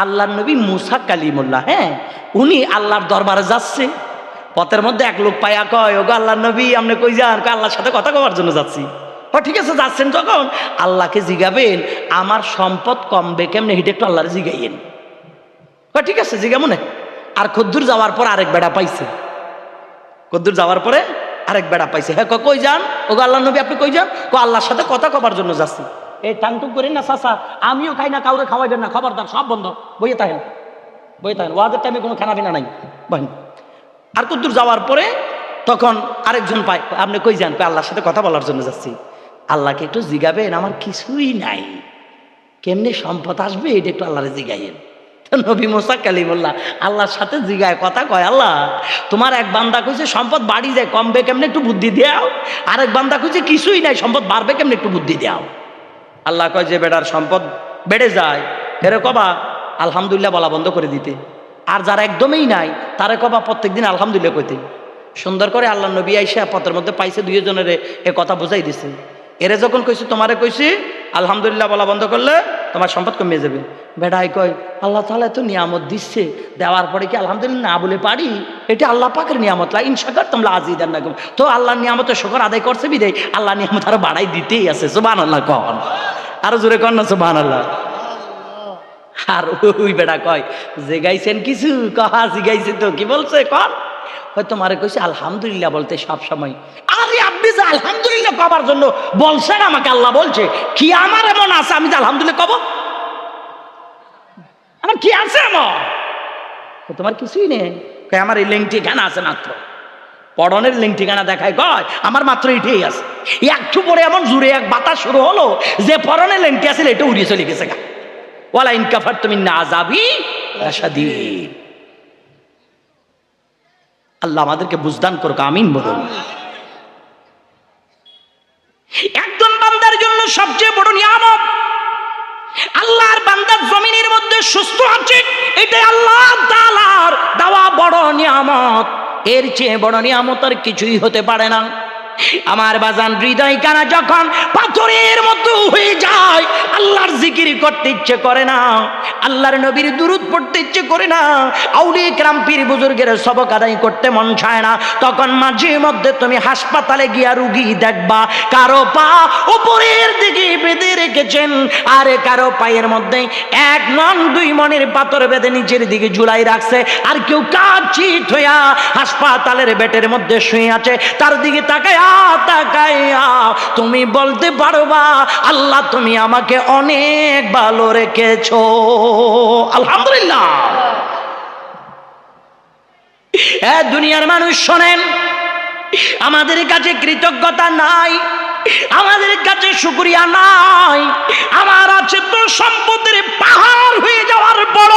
আল্লাহর নবী মুসা কালিমুল্লাহ, হ্যাঁ, উনি আল্লাহর দরবারে যাচ্ছে, পথের মধ্যে এক লোক পায়া কয়, ওগো আল্লাহর নবী আপনি কই যান? আল্লাহর সাথে কথা কওয়ার জন্য যাচ্ছি। ঠিক আছে যাচ্ছেন যখন আল্লাহকে জিগাবেন আমার সম্পদ কমবে কেমনে, হিটে একটু আল্লাহরে জিগাইয়েন। ঠিক আছে জিগা মনে। আর কদ্দুর যাওয়ার পর আরেক বেড়া পাইছে, কদ্দুর যাওয়ার পরে আরেক বেড়া পাইছে। হ্যাঁ কই যান? ওগো আল্লাহর নবী আপনি কই যান? আল্লাহর সাথে কথা কবার জন্য যাচ্ছি। এই টাংটুক করেন না চাচা, আমিও খাই না, কাউরে খাওয়াইবেন না, খবরদার সব বন্ধ, বইয়ে থাকেন, বইয়ে থাকেন, ওয়াদের টাইমে কোনো খানা পিনা নাই বহেন। আর কদ্দুর যাওয়ার পরে তখন আরেকজন পায়, আপনি কই যান? আল্লাহর সাথে কথা বলার জন্য যাচ্ছি। আল্লাহকে একটু জিগাবেন আমার কিছুই নাই, কেমনে সম্পদ আসবে এটা একটু আল্লাহরে জিগাইয়েন। নবী মুসা কালিমুল্লাহ আল্লাহর সাথে জিগায় কথা কয়, আল্লাহ তোমার এক বান্দা কইছে সম্পদ বাড়ি যায় কমবে কেমনে একটু বুদ্ধি দাও, আরেক বান্দা কইছে কিছুই নাই সম্পদ বাড়বে কেমনে একটু বুদ্ধি দাও। আল্লাহ কয় যে বেটার সম্পদ বেড়ে যায় এরে কবা আলহামদুলিল্লাহ বলা বন্ধ করে দিতে, আর যারা একদমই নাই তারা কবা প্রত্যেকদিন আলহামদুলিল্লাহ কইতে। সুন্দর করে আল্লাহ নবী আইসা পথের মধ্যে পাইছে দুইজনের এ কথা বুঝাই দিছে। এরে যখন কইছে তোমারে কইছি আলহামদুলিল্লাহ বলা বন্ধ করলে তোমার সম্পদ কমে যাবে। বেড়াই কয় আল্লাহ তাআলা এত নিয়ামত দিচ্ছে, দেওয়ার পরে কি আলহামদুলিল্লাহ না বলে পারি? এটা আল্লাহ পাকের নিয়ামত, লা ইন শাকারতুম লা আযীদান্নাকুম। তো আল্লাহর নিয়ামতের শুকর আদায় করছে বিদায় আল্লাহ নিয়ামত আরো বাড়াই দিতেই আছে। সুবহানাল্লাহ কন, আরো জোরে কন না সুবহানাল্লাহ। আর ওই বেড়া কয় যে গাইছেন কিছু কহা জিগাইছে তো কি বলছে কন? হয় তোমারে কইছে আলহামদুলিল্লাহ বলতে সব সময়। আরে আপনি যে আলহামদুলিল্লাহ কবার জন্য বলছেন আমাকে আল্লাহ বলছে, কি আমার এমন আছে আমি যে আলহামদুলিল্লাহ কব? আমার কি আছে এমন? তোমার কিছুই নেই। কয় আমার এই লিঙ্কটি গানা আছে মাত্র, পড়নের লিঙ্কটি গানা দেখায় কয় আমার মাত্র এটাই আছে। একটু পরে এমন জুড়ে এক বাতাস শুরু হলো যে পরনের লিঙ্কটি আছে এটা উড়িয়ে চলে গেছে গা। ওয়ালা ইন কাফারতুম ইন্না আযাবি লাশাদীদ। আল্লাহ আমাদেরকে বুঝদান করুক, আমিন বলুন। একজন বান্দার জন্য সবচেয়ে বড় নিয়ামত আল্লাহর বান্দার জমিনের মধ্যে সুস্থ আছে, এটাই আল্লাহ তাআলার দেওয়া বড় নিয়ামত। এর চেয়ে বড় নিয়ামত আর কিছুই হতে পারে না। আমার বাজান হৃদয় কানা যখন পাথরের মতো হয়ে যায়, আল্লাহর জিকির করতে ইচ্ছে করে না, আল্লাহর নবীর দুরূদ পড়তে ইচ্ছে করে না, আউলিয়া কিরাম পীর বুজুর্গের সবক আদায় করতে মন চায় না, তখন মাঝে মধ্যে তুমি হাসপাতালে গিয়া রুগী দেখবা কারো পা উপরের দিকে বেঁধে রেখেছেন, আর কারো পায়ের মধ্যে 1 মণ 2 মণের পাথর বেঁধে নিচের দিকে ঝুলাই রাখছে, আর কেউ কাচিত হইয়া হাসপাতালের বেডের মধ্যে শুয়ে আছে। তার দিকে তাকায়া তুমি বলতে পারবা আল্লাহ তুমি আমাকে অনেক ভালো রেখেছো, আলহামদুলিল্লাহ। হ্যাঁ দুনিয়ার মানুষ শোনেন, আমাদের কাছে কৃতজ্ঞতা নাই, আমাদের কাছে শুকরিয়া নাই। আমার আছে তো সম্পদের পাহাড় হয়ে যাওয়ার পর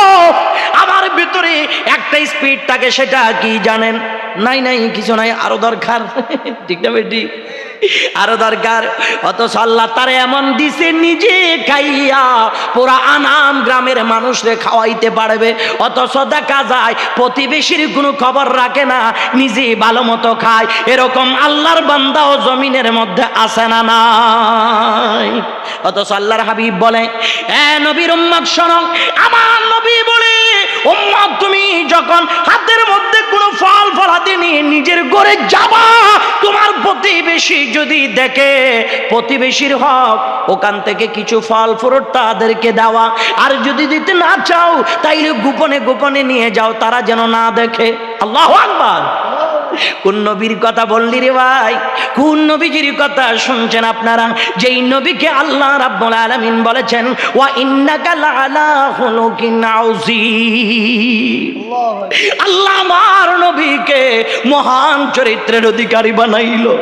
আমার ভিতরে একটা স্পিড থাকে, সেটা কি জানেন? নাই নাই কিছু নাই, আরো দরকার। ঠিক না বেটি? আরো দরকার। অথচ আল্লাহ তারে এমন দিছে নিজে খাইয়া পুরা আনাম গ্রামের মানুষরে খাওয়াইতে পারবে, অথচ দেখা যায় প্রতিবেশীর কোনো খবর রাখে না, নিজে ভালো মতো খায়। এরকম আল্লাহর বান্দাও জমিনের মধ্যে আছে না নাই? অথচ আল্লাহর হাবিব বলে, এ নবীর উম্মত শোনো, আমার নবী বলে উম্মত তুমি যখন হাতের মধ্যে কোনো ফল ফলাতে নিয়ে নিজের ঘরে যাবা, তোমার প্রতিবেশী যদি দেখে প্রতিবেশীর হক, ওখান থেকে কিছু ফল ফ্রুট তাদেরকে দেওয়া, আর যদি দিতে না চাও তাইলে গোপনে গোপনে নিয়ে যাও, তারা যেন না দেখে। আল্লাহু আকবার। কোন নবীর কথা বললি রে ভাই? কোন নবীজির কথা শুনছেন আপনারা? যেই নবীকে আল্লাহ রাব্বুল আলামিন বলেছেন ওয়া ইন্নাকা লাআলা খুলুকিন আযীম। আল্লাহ আমার নবীকে মহান চরিত্রের অধিকারী বানাইলো।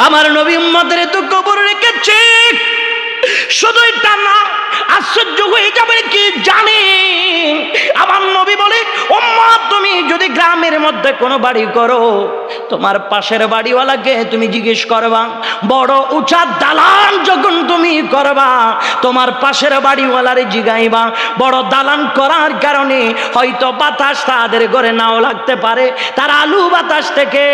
আমার নবী উম্মতের তো কবর রেখেছে। শুধু এটা না, আশ্চর্য হয়ে যাবে কি জানেন, আমার নবী বলে উম্মত তুমি যদি গ্রামের মধ্যে কোনো বাড়ি করো, তোমার পাশের বাড়িওয়ালাকে তুমি জিজ্ঞেস করবা, বড় উঁচা দালান যখন তুমি করবা, তোমার পাশের বাড়িওয়ালারে জিগাইবা, বড় দালান করার কারণে হয়তো বাতাস তাদের ঘরে নাও লাগতে পারে, তারা আলু বাতাস থেকে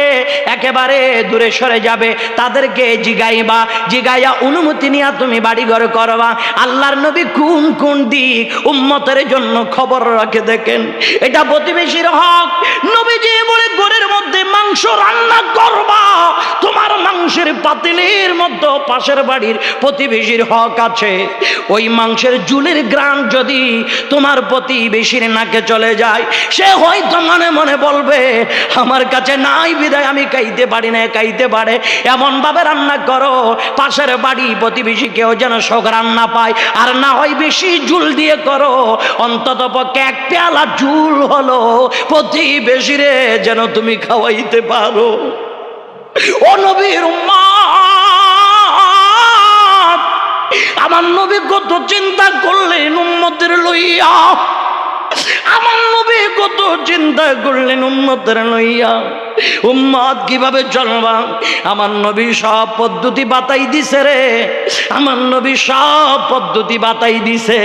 একেবারে দূরে সরে যাবে, তাদেরকে জিগাইবা, জিগাইয়া অনুমতি নিয়ে তুমি বাড়ি ঘর করবা। আল্লাহর নবী কোন কোন দিক উম্মতের জন্য খবর রাখে দেখেন। এটা প্রতিবেশীর হক। নবীজি বলে ঘরের মধ্যে মাংস রান্না করবা, তোমার মাংসের পাতিলের মধ্যে পাশের বাড়ির প্রতিবেশীর হক আছে। ওই মাংসের জুলের গ্রান যদি তোমার প্রতিবেশীর নাকে চলে যায়, সে হয়তো মনে মনে বলবে আমার কাছে নাই বিদায় আমি খাইতে পারি না, খাইতে পারে এমন ভাবে রান্না করো পাশের বাড়ি প্রতিবেশী কেউ যেন শোক রান্না পায়, আর না হয় বেশি জুল দিয়ে করো, অন্তত পক্ষে 1 পেয়ালা জুল হলো প্রতিবেশীরে যেন তুমি খাওয়াইতে পারো। ও নবীর উম্মত, আমার নবী কত চিন্তা করলেন উম্মতের লইয়া। আমার নবী কত চিন্তা করলেন উম্মতের লইয়া, উম্মত কিভাবে চলবা। আমার নবী সব পদ্ধতি বাতাই দিছে রে, আমার নবী সব পদ্ধতি বাতাই দিছে।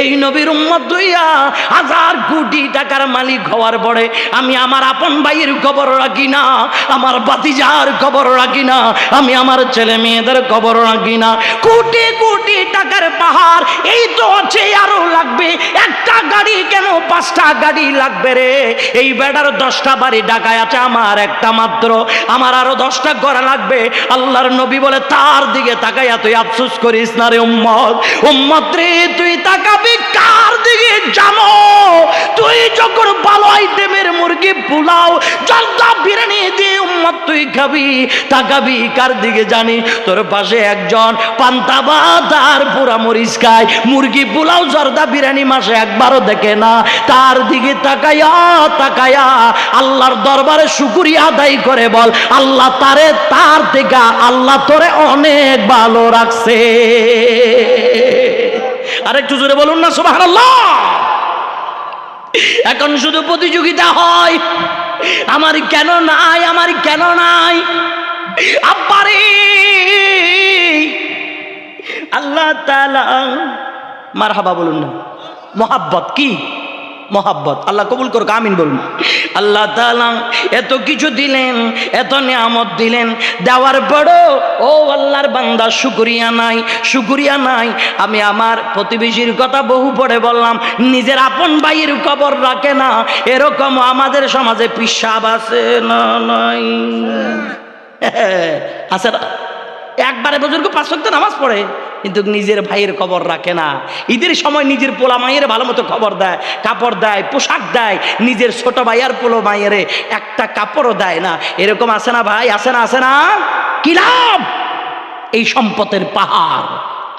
এই নবীর উম্মত হইয়া 1000 কোটি টাকার মালিক হওয়ার পরে আমি আমার আপন ভাইয়ের খবর রাখি না, আমার ভাতিজার খবর রাখি না, আমি আমার ছেলে মেয়েদের খবর রাখি না। কোটি কোটি টাকার পাহাড় এই তো আছে, আরো লাগবে। একটা গাড়ি কেন 5টা গাড়ি লাগবে রে? এই বেটার 10টা বাড়ি ঢাকায় আছে, আমার একটা মাত্র, আমার আরো 10টা করা লাগবে। আল্লাহর নবী বলে তার দিকে তাকাইয়া তুই আফসোস করিস না রে উম্মত। উম্মত রে তুই তাকাবি কার দিকে জানো? তুই যখন ভালো আইটেমের মুরগি পোলাও জলদা বিরিয়ানি দিয়ে উম্মত তুই খাবি, তাকাবি কার দিকে জানি? তোর পাশে একজন পান্তা ভাত আর পুরা মরিচ খায়, মুরগি পোলাও জর্দা বিরিয়ানি মাসে একবারও দেখে না। তার দিকে তাকায়া তাকায়া আল্লাহর দরবারে শুকরিয়া আদায় করে বল, আল্লাহ তারে তার থেকে আল্লাহ তোরে অনেক ভালো রাখছে। আরেকটু জোরে বলুন না সুবহানাল্লাহ। এখন শুধু প্রতিযোগিতা হয়, আমার কেন নাই, আমার কেন নাই। আব্বারে আল্লাহ তাআলা মারহাবা বলুন না, মোহাব্বত কি? মোহাব্বত। আল্লাহ কবুল করুক, আমিন বলুন। আল্লাহ তাআলা এত কিছু দিলেন, এত নিয়ামত দিলেন, দেওয়ার পরও ও আল্লাহর বান্দা শুকরিয়া নাই, শুকরিয়া নাই। আমি আমার প্রতিবেশীর কথা বহু পড়ে বললাম, নিজের আপন ভাইয়ের খবর রাখে না। এরকম আমাদের সমাজে পিসাব আছে না? নাই আছে না? একবারে বুজুর্গ 5 ওয়াক্ত নামাজ পড়ে, কিন্তু নিজের ভাইয়ের খবর রাখে না। ঈদের সময় নিজের পোলা মায়ের ভালো মতো খবর দেয়, কাপড় দেয়, পোশাক দেয়। নিজের ছোট ভাই আর পোলো মায়ের একটা কাপড়ও দেয় না। এরকম আছে না ভাই? আছে না? আছে না? কি লাভ? এই সম্পদের পাহাড়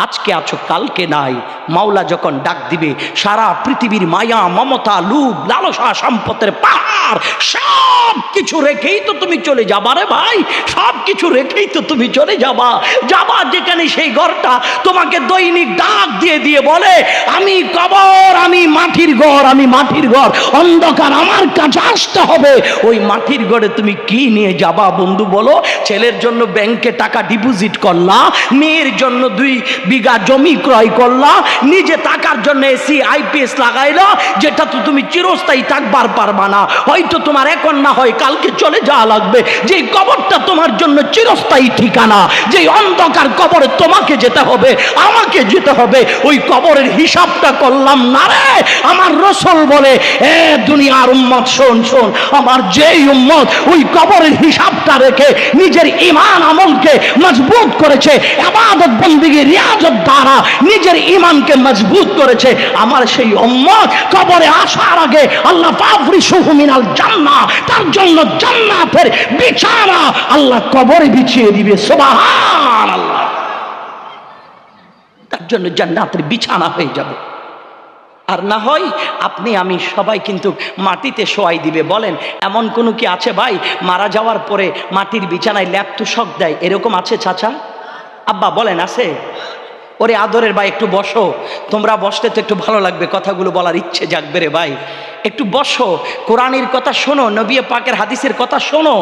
আজকে আছো কালকে নাই। মাওলা যখন ডাক দিবে, সারা পৃথিবীর মায়া মমতা লোভ লালসা সম্পদের পাহাড় সব কিছু রেখেই তো তুমি চলে যাবা রে ভাই, সব কিছু রেখেই তো তুমি চলে যাবা। যাবা যেখানে সেই ঘরটা তোমাকে দৈনিক ডাক দিয়ে দিয়ে বলে, আমি কবর, আমি মাটির ঘর, আমি মাটির ঘর, অন্ধকার, আমার কাছে আসতে হবে। ওই মাটির ঘরে তুমি কি নিয়ে যাবা বন্ধু বলো? ছেলের জন্য ব্যাংকে টাকা ডিপোজিট করলা, মেয়ের জন্য 2 বিঘা জমি ক্রয় করলা, নিজে টাকার জন্য এসি আইপিএস লাগাইলা, যেটা তো তুমি চিরস্থায়ী থাকবার পারবা না। হয়তো তোমার এখন না হয় কালকে চলে যাওয়া লাগবে। যে কবরটা তোমার জন্য চিরস্থায়ী ঠিকানা, যে অন্ধকার কবরে তোমাকে যেতে হবে, আমাকে যেতে হবে, ওই কবরের হিসাবটা করলাম না রে। আমার রাসূল বলে, এ দুনিয়ার উম্মত শোন শোন, আমার যেই উম্মত ওই কবরের হিসাবটা রেখে নিজের ঈমান আমলকে মজবুত করেছে, ইবাদত বন্দেগী রিয়াজত দ্বারা নিজের ঈমানকে মজবুত করেছে, আমার সেই উম্মত কবরে আসার আগে আল্লাহ ফাফরিশুহু মিনাল জান্নাহ, তার জন্য জান্নাতের বিছানা আল্লাহ কবরে বিছিয়ে দিবে। সুবহানাল্লাহ। তার জন্য জান্নাতের বিছানা হয়ে যাবে। আর না হয় আপনি আমি সবাই কিন্তু মাটিতে শোয়াই দিবে। বলেন এমন কোনো কি আছে ভাই মারা যাওয়ার পরে মাটির বিছানায় ল্যাপ তুষক দেয়? এরকম আছে চাচা আব্বা? বলেন আছে? ওরে আদরের ভাই একটু বসো, তোমরা বসলে তো একটু ভালো লাগবে, কথাগুলো বলার ইচ্ছে জাগবে রে ভাই। একটু বসো, কোরআনের কথা শোনো, নবী পাকের হাদিসের কথা শোনো,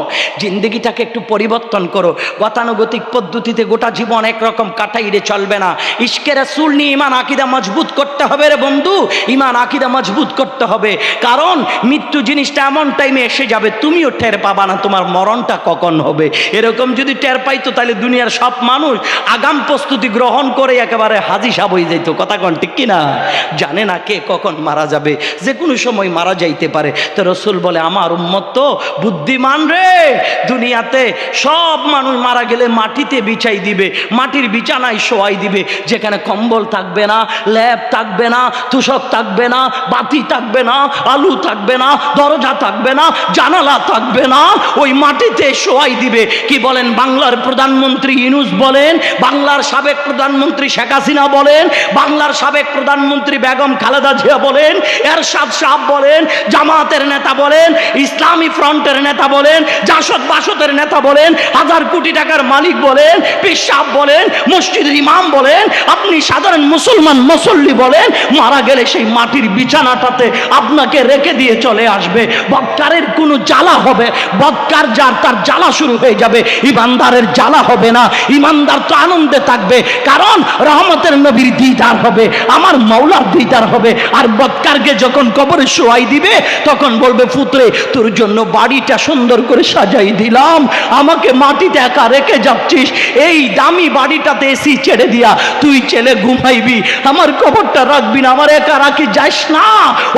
জিন্দগিটাকে একটু পরিবর্তন করো। গতানুগতিক পদ্ধতিতে গোটা জীবন একরকম কাটাইলে চলবে না। ইশকে রাসূল নিয়ে ঈমান আকীদা মজবুত করতে হবে রে বন্ধু, ঈমান আকীদা মজবুত করতে হবে। কারণ মৃত্যু জিনিসটা এমন টাইমে এসে যাবে, তুমিও টের পাবা না তোমার মরণটা কখন হবে। এরকম যদি টের পাইতো তাহলে দুনিয়ার সব মানুষ আগাম প্রস্তুতি গ্রহণ করে একেবারে হাজি সাহেব হয়ে যেত। কথা কোন ঠিক কিনা? জানে না কে কখন মারা যাবে, যে কোনো সময় মারা যাইতে পারে। তো রাসূল বলে, আমার উম্মত তো বুদ্ধিমান রে, দুনিয়াতে সব মানুষ মারা গেলে মাটিতে বিছাই দিবে, মাটির বিছানায় শোয়াই দিবে, যেখানে কম্বল থাকবে না, ল্যাপ থাকবে না, তুষক থাকবে না, বাতি থাকবে না, আলু থাকবে না, দরজা থাকবে না, জানালা থাকবে না, ওই মাটিতে শোয়াই দিবে। কি বলেন? বাংলার প্রধানমন্ত্রী ইউনূস বলেন, বাংলার সাবেক প্রধানমন্ত্রী শেখ হাসিনা বলেন, বাংলার সাবেক প্রধানমন্ত্রী বেগম খালেদা জিয়া বলেন, এরশাদ সাহেব বলেন, বলেন, জামাতের নেতা বলেন, ইসলামী ফ্রন্টের নেতা বলেন, জাসদ বাসদের নেতা বলেন, 1000 কোটি টাকার মালিক বলেন, পীর সাহেব বলেন, মসজিদের ইমাম বলেন, আপনি সাধারণ মুসলমান মুসল্লি বলেন, মারা গেলে সেই মাটির বিছানাটাতে আপনাকে রেখে দিয়ে চলে আসবে। বদকারের কোনো জ্বালা হবে, বদকার যার তার জ্বালা শুরু হয়ে যাবে, ইমানদারের জ্বালা হবে না। ইমানদার তো আনন্দে থাকবে, কারণ রহমতের নবীর দিদার হবে, আমার মাওলার দিদার হবে। আর বদকারকে যখন কবরে শোয়াই দিবে তখন বলবে, পুত্রে তোর জন্য বাড়িটা সুন্দর করে সাজাই দিলাম, আমাকে মাটিতে একা রেখে যাচ্ছিস, এই দামি বাড়িটাতে এসি ছেড়ে দিয়া তুই ছেলে ঘুমাইবি, আমার কবরটা রাখবি না, আমার একা রাখি যাস না।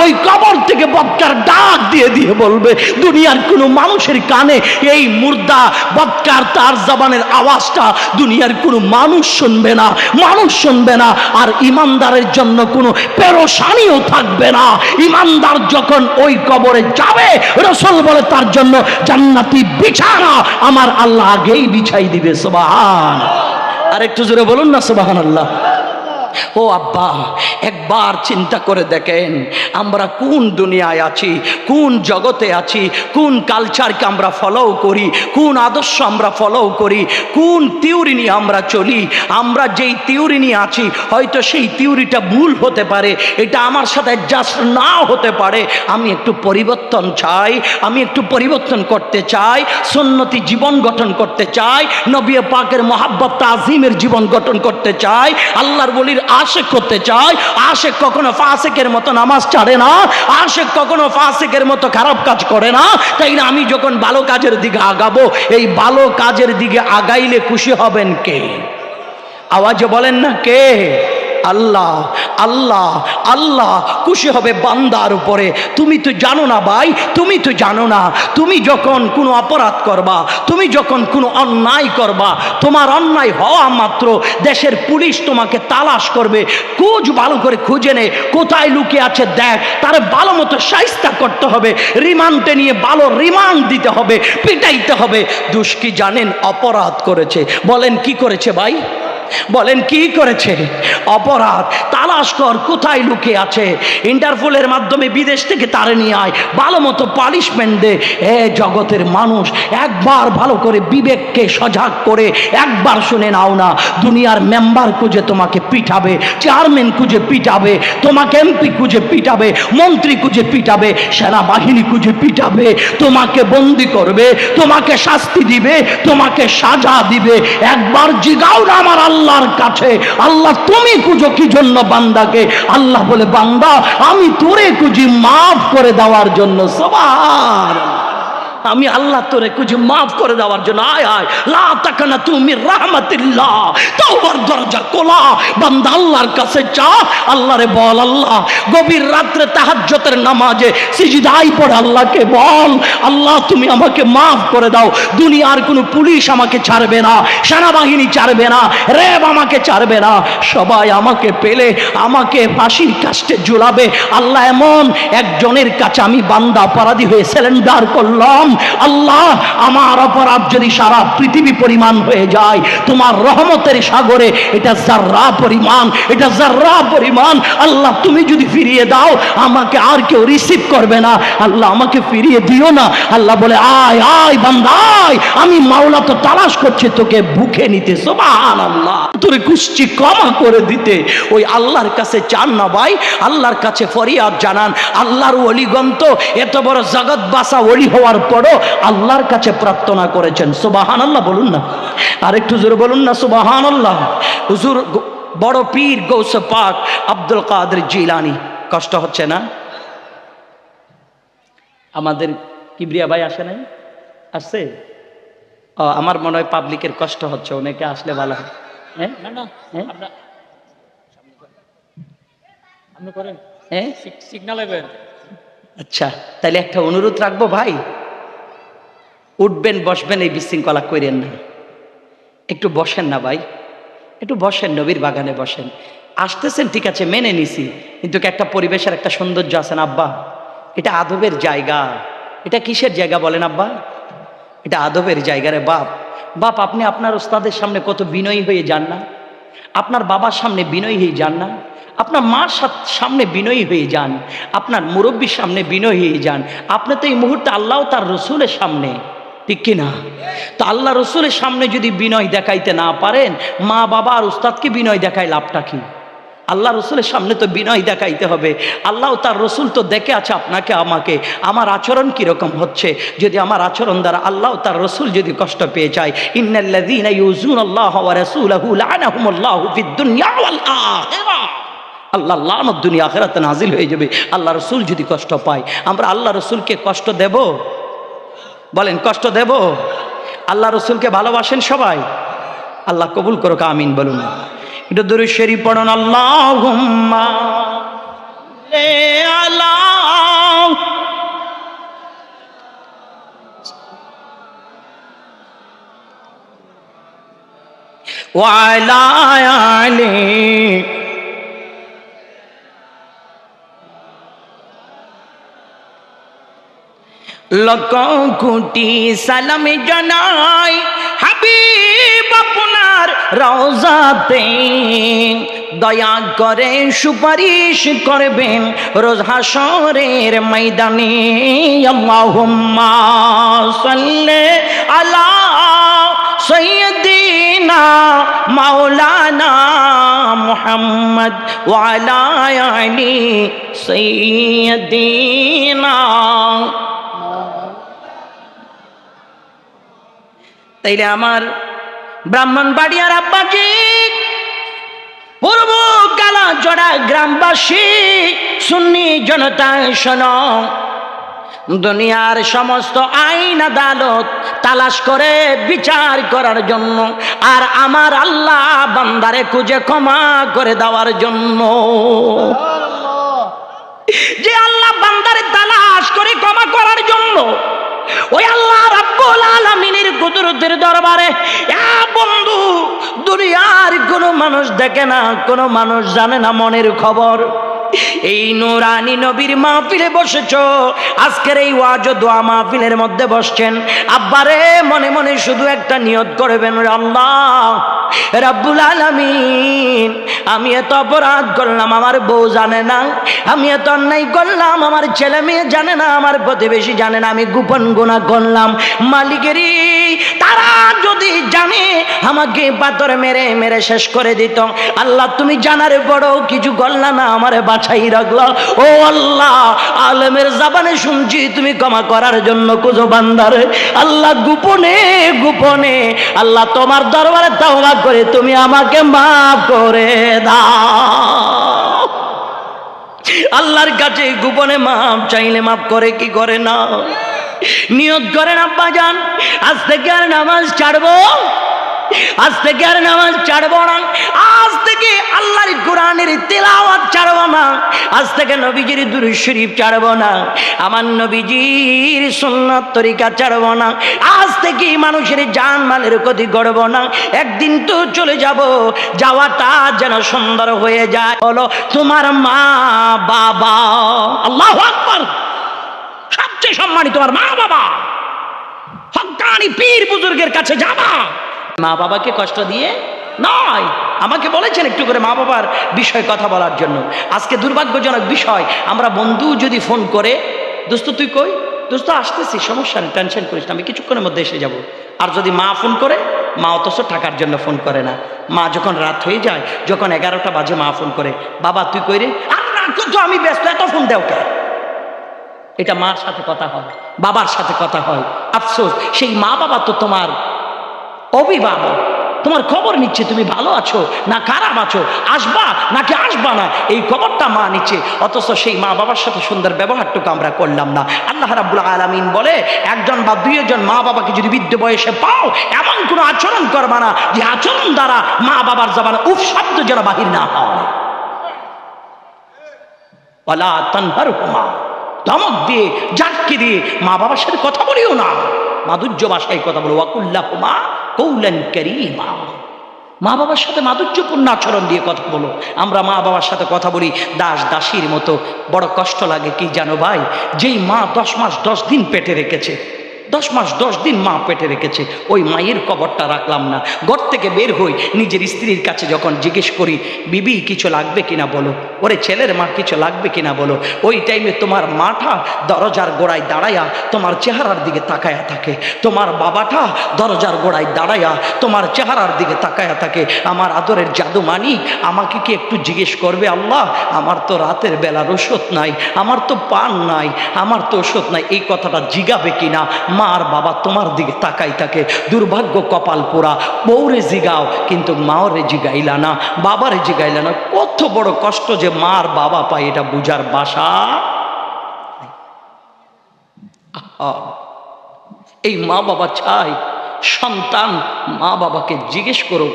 ওই কবর থেকে বদকার ডাক দিয়ে দিয়ে বলবে, দুনিয়ার কোনো মানুষের কানে এই মুর্দা বদকার তার জবানের আওয়াজটা দুনিয়ার কোনো মানুষ শুনবে না, মানুষ শুনবে না। আর ইমানদারের জন্য কোনো পেরেশানিও থাকবে না। ইমানদার যখন ওই কবরে যাবে, রাসূল বলে তার জন্য জান্নাতি বিছানা আমার আল্লাহ আগেই বিছাই দিবে। সুবহান, আর একটু জোরে বলুন না সুবহানাল্লাহ। ও আব্বা, একবার চিন্তা করে দেখেন আমরা কোন দুনিয়ায় আছি, কোন জগতে আছি, কোন কালচারকে আমরা ফলো করি, কোন আদর্শ আমরা ফলো করি, কোন থিওরি নিয়ে আমরা চলি। আমরা যেই থিওরি নিয়ে আছি হয়তো সেই থিওরিটা ভুল হতে পারে, এটা আমার সাথে জাস্ট নাও হতে পারে। আমি একটু পরিবর্তন চাই, আমি একটু পরিবর্তন করতে চাই, সুন্নতি জীবন গঠন করতে চাই, নবী পাকের মহাব্বত তাজিমের জীবন গঠন করতে চাই, আল্লাহর ওলির আশেক করতে চাই। আশেক কখনো ফাসিকের মতো নামাজ ছাড়ে না, আশেক কখনো ফাসিকের মতো খারাপ কাজ করে না। তাই না, আমি যখন ভালো কাজের দিকে আগাবো, এই ভালো কাজের দিকে আগাইলে খুশি হবেন কে? আওয়াজে বলেন না কে? আল্লাহ। আল্লাহ আল্লাহ খুশি হবে বান্দার উপরে। তুমি তো জানো না ভাই, তুমি তো জানো না, তুমি যখন কোনো অপরাধ করবা, তুমি যখন কোনো অন্যায় করবা, তোমার অন্যায় হওয়া মাত্র দেশের পুলিশ তোমাকে তালাশ করবে। খোঁজ ভালো করে খুঁজে নে, কোথায় লুকিয়ে আছে দেখ, তার ভালো মতো শায়েস্তা করতে হবে, রিমান্ডে নিয়ে ভালো রিমান্ড দিতে হবে, পিটাইতে হবে। দোষ কি জানেন? অপরাধ করেছে। বলেন কি করেছে ভাই? বলেন কি করেছে? অপরাধ। তালাশ কর কোথায় লুকিয়ে আছে, ইন্টারপোলের মাধ্যমে বিদেশ থেকে তারে নিয়ে আয়, ভালো মতো পানিশমেন্ট দে। এ জগতের মানুষ, একবার ভালো করে বিবেককে সজাগ করে একবার শুনে নাও না, দুনিয়ার মেম্বার খুঁজে তোমাকে পিটাবে, চেয়ারম্যান খুঁজে পিটাবে, তোমাকে এমপি খুঁজে পিটাবে, মন্ত্রী খুঁজে পিটাবে, সেনাবাহিনী খুঁজে পিটাবে, তোমাকে বন্দি করবে, তোমাকে শাস্তি দিবে, তোমাকে সাজা দিবে। একবার জিগাও না আমার আল্লাহর কাছে, আল্লাহ তুমি খুঁজো কি জন্য বান্দাকে? আল্লাহ বলে, বান্দা আমি তোরে খুঁজি মাফ করে দেওয়ার জন্য। সুবহানাল্লাহ, আমি আল্লাহ তোরে খুঁজি মাফ করে দেওয়ার জন্য। আয় আয় লা তাকানা তুমি রাহমাতিল্লাহ, তওবার দরজা খোলা, বান্দা আল্লাহর কাছে চা। আল্লাহরে বল, আল্লাহ গভীর রাত্রে তাহাজ্জুদের নামাজে সিজদায় পড়ে আল্লাহকে বল, আল্লাহ তুমি আমাকে মাফ করে দাও। দুনিয়ার কোনো পুলিশ আমাকে ছাড়বে না, সেনাবাহিনী ছাড়বে না, র্যাব আমাকে ছাড়বে না, সবাই আমাকে পেলে আমাকে ফাঁসির কাস্টে ঝুলাবে। আল্লাহ এমন একজনের কাছে আমি বান্দা অপরাধী হয়ে সিলিন্ডার করলাম। আল্লাহ আমার অপরাধ যদি সারা পৃথিবী পরিমাণ হয়ে যায়, তোমার রহমতের সাগরে এটা জাররা পরিমাণ, এটা জাররা পরিমাণ। আল্লাহ তুমি যদি ফিরিয়ে দাও, আমাকে আর কেউ রিসিভ করবে না। আল্লাহ আমাকে ফিরিয়ে দিও না। আল্লাহ বলে, আয় আয় বান্দা আয়, আমি মাওলা তো তালাশ করছি তোকে বুকে নিতে। সুবহানাল্লাহ, তোরে কুষ্টি ক্ষমা করে দিতে। ওই আল্লাহর কাছে চান না ভাই, আল্লাহর কাছে ফরিয়াদ জানান। আল্লাহর ওলিগণ তো এত বড় জগৎ বাসা ওলি হওয়ার পরও আল্লাহর কাছে প্রার্থনা করেছেন। সুবহানাল্লাহ বলুন না, আর একটু জোরে বলুন না সুবহানাল্লাহ। হুজুর বড় পীর গৌসে পাক আব্দুল কাদের জিলানী, কষ্ট হচ্ছে না? আমাদের কিবরিয়া ভাই আসে নাই? আসছে? আমার মনে হয় পাবলিকের কষ্ট হচ্ছে, অনেকে আসলে ভালো হয়। হ্যাঁ না, হ্যাঁ আপনি করেন, হ্যাঁ সিগন্যাল নেবেন। আচ্ছা, তাহলে একটা অনুরোধ রাখবো ভাই, উঠবেন বসবেন এই বিশৃঙ্খলা করেন না, একটু বসেন না ভাই, একটু বসেন, নবীর বাগানে বসেন। আসতেছেন ঠিক আছে, মেনে নিছি, কিন্তু একটা পরিবেশের একটা সৌন্দর্য আছে না আব্বা, এটা আদবের জায়গা। এটা কিসের জায়গা বলেন আব্বা? এটা আদবের জায়গা রে বাপ। বাপ আপনি আপনার ওস্তাদের সামনে কত বিনয়ী হয়ে যান না, আপনার বাবার সামনে বিনয়ী হয়ে যান না, আপনার মার সামনে বিনয়ী হয়ে যান, আপনার মুরব্বীর সামনে বিনয়ী হয়ে যান। আপনি তো এই মুহূর্তে আল্লাহ তার রসুলের সামনে, ঠিক কিনা? তো আল্লাহ রসুলের সামনে যদি বিনয় দেখাইতে না পারেন, মা বাবা আর উস্তাদকে বিনয় দেখায় লাভটা কি? আল্লাহ রসুলের সামনে তো বিনয় দেখাইতে হবে। আল্লাহ তার রসুল তো দেখে আছে আপনাকে আমাকে, আমার আচরণ কীরকম হচ্ছে। যদি আমার আচরণ দ্বারা আল্লাহ তার রসুল যদি কষ্ট পেয়ে যায়, ইন্নাল্লাযীনা ইউযুনাল্লাহা ওয়া রাসূলাহু লা'নাহুমুল্লাহু ফিদ দুনিয়া ওয়াল আখিরাহ, আল্লাহ লানত দুনিয়া আখিরাতে নাজিল হয়ে যাবে আল্লাহ রসুল যদি কষ্ট পায়। আমরা আল্লাহ রসুলকে কষ্ট দেব? বলেন কষ্ট দেব? আল্লাহ রসুলকে ভালোবাসেন সবাই? আল্লাহ কবুল করুক, আমিন বলুন। একটু দুরূদ শরীফ পড়ুন, আল্লাহুম্মা আলা ওয়া আলা আলি লক্ষ কোটি সালাম জানাই হাবিব আপনার রওজাতে, দয়া করে সুপারিশ করবেন রোজ হাসরের ময়দানে। আল্লাহুম্মা সাল্লি আলা সাইয়্যিদিনা মাওলানা মুহাম্মদ ওয়া আলা আলি সাইয়্যিদিনা। তাইলে আমার ব্রাহ্মণবাড়িয়ার আব্বাজি, পূর্ব কালা জোড়া গ্রামবাসী, সুন্নি জনতা শোনো, দুনিয়ার সমস্ত আইন আদালত তালাশ করে বিচার করার জন্য, আর আমার আল্লাহ বান্দারে খুঁজে ক্ষমা করে দেওয়ার জন্য। যে আল্লাহ বান্দারে তালাশ করে ক্ষমা করার জন্য, ওই আল্লাহ রাব্বুল আলামিনের কুদরতের দরবারে বন্ধু, দুনিয়ার কোনো মানুষ দেখে না, কোনো মানুষ জানে না মনের খবর। এই নূরানী নবীর মাহফিলে বসেছ, আজকের এই ওয়াজ ও দোয়া মাহফিলের মধ্যে বসছেন। আব্বারে মনে মনে শুধু একটা নিয়ত করবেন, আল্লাহ রাব্বুল আলামিন, আমি এত অপরাধ করলাম, আমার বউ জানে না, আমি এত অন্যায় করলাম, আমার ছেলে মেয়ে জানে না, আমার প্রতিবেশী জানে না, আমি গোপন গুনাহ করলাম। মালিকেরই তারা যদি জানে আমাকে পাথর মেরে মেরে শেষ করে দিত। আল্লাহ তুমি জানার বড় কিছু করলা না, আমারে বাছাই রাখলা। ও আল্লাহ, আলেমের জবানে শুনছি তুমি ক্ষমা করার জন্য কুজো বান্দারে। আল্লাহ গোপনে গোপনে আল্লাহ তোমার দরবারে তাওবা করে তুমি আমাকে মাফ করে দাও। আল্লাহর কাছে গোপনে মাফ চাইলে মাফ করে কি করে না? নিয়ত করেন আব্বাজান, আজ থেকে আর নামাজ ছাড়বো, আজ থেকে আর নামাজ ছাড়বো না, আজ থেকে আল্লাহর কোরআনের তেলাওয়াত ছাড়বো না, আজ থেকে নবীজির দুরূদ শরীফ ছাড়বো না, আমার নবীজির সুন্নাত তরিকা ছাড়বো না, আজ থেকে মানুষের জান মালের ক্ষতি করবো না। একদিন তো চলে যাব, যাওয়াটা যেন সুন্দর হয়ে যায়। হলো তোমার মা বাবা, আল্লাহু আকবার, সবচেয়ে সম্মানিত তোমার মা বাবা, হক্কানি পীর বুজুর্গের কাছে যাবা। মা বাবাকে কষ্ট দিয়ে নয়, আমাকে বলেছেন একটু করে মা বাবার বিষয়ে কথা বলার জন্য। আজকে দুর্ভাগ্যজনক বিষয়, আমরা বন্ধু যদি ফোন করে, দোস্ত তুই কই, দোস্ত আসতেছি, সমস্যা নেই, টেনশন করিস না, আমি কিছুক্ষণের মধ্যে এসে যাব। আর যদি মা ফোন করে, মা অথচ টাকার জন্য ফোন করে না। মা যখন রাত হয়ে যায়, যখন 11টা বাজে, মা ফোন করে, বাবা তুই কই রে, আর না তো আমি ব্যস্ত, এত ফোন দেও কে? এটা মার সাথে কথা হয়, বাবার সাথে কথা হয়। আফসোস, সেই মা বাবা তো তোমার অভিভাবক, তোমার খবর নিচ্ছে তুমি ভালো আছো না খারাপ আছো, আসবা নাকি আসবা না, এই খবরটা মা নিচ্ছে। অথচ সেই মা বাবার সাথে সুন্দর ব্যবহারটুকু আমরা করলাম না। আল্লাহ রাব্বুল আলামিন বলে, একজন বা দুইজন মা বাবাকে যদি বৃদ্ধ বয়সে পাও, এমন কোনো আচরণ করবা না যে আচরণ দ্বারা মা বাবার জবানে উফ শব্দ যেন বাহির না হয়। ওয়ালা তানহারহুমা, ধমক দিয়ে জাটকি দিয়ে মা বাবার সাথে কথা বলিও না, মাধুর্য ভাষায় কথা বলো। ওয়াকুল্লাহুমা কৌলান কারীমা, মা বাবার সাথে মাধুর্যপূর্ণ আচরণ দিয়ে কথা বলো। আমরা মা বাবার সাথে কথা বলি দাস দাসীর মতো। বড় কষ্ট লাগে কি জানো ভাই, যেই মা 10 মাস 10 দিন পেটে রেখেছে, 10 মাস 10 দিন মা পেটে রেখেছে, ওই মায়ের কবরটা রাখলাম না। ঘর থেকে বের হই, নিজের স্ত্রীর কাছে যখন জিজ্ঞেস করি, বিবি কিছু লাগবে কিনা বলো, ওরে ছেলের মা কিছু লাগবে কিনা বলো, ওই টাইমে তোমার মাটা দরজার গোড়ায় দাঁড়ায়া তোমার চেহারার দিকে তাকায়া থাকে, তোমার বাবাটা দরজার গোড়ায় দাঁড়ায়া তোমার চেহারার দিকে তাকায়া থাকে। আমার আদরের জাদু মানি আমাকে কি একটু জিজ্ঞেস করবে, আল্লাহ আমার তো রাতের বেলার ওষুধ নাই, আমার তো পান নাই, আমার তো ওষুধ নাই, এই কথাটা জিগাবে কিনা? মা আর বাবা তোমার দিকে তাকাই থাকে। দুর্ভাগ্য কপাল পোড়া, বউরে জিগাও কিন্তু মাওরে জিগাইলা না, বাবারে জিগাইলা না। কত বড় কষ্ট যে মা আর বাবা পায় এটা বুঝার বাসা। এই মা বাবা চাই সন্তান মা বাবাকে জিজ্ঞেস করো,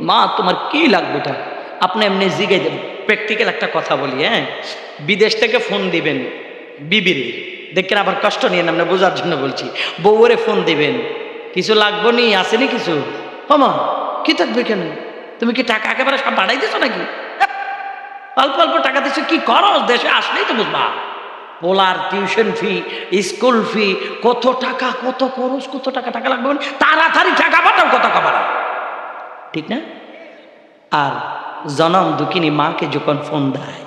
মা তোমার কি লাগবে এটা, আপনি এমনি জিগাই দেবেন। প্র্যাকটিক্যাল একটা কথা বলি, হ্যাঁ, বিদেশ থেকে ফোন দিবেন বিবিরে, দেখেন আবার কষ্ট নিয়ে না, আমরা বোঝার জন্য বলছি। বউরে ফোন দিবেন, কিছু লাগবো নি, আসেনি কিছু, মা কি থাকবে কেন, তুমি কি টাকা একেবারে সব বাড়াই দিছো নাকি, অল্প অল্প টাকা দিছো, কি করো, দেশে আসলেই তো বুঝবা। পোলার টিউশন ফি, স্কুল ফি, কত টাকা, কত খরচ, কত টাকা টাকা লাগবে, তাড়াতাড়ি টাকা পাঠাও, কত টাকা পাঠাও, ঠিক না? আর জনম দুঃখিনী মাকে যখন ফোন দেয়,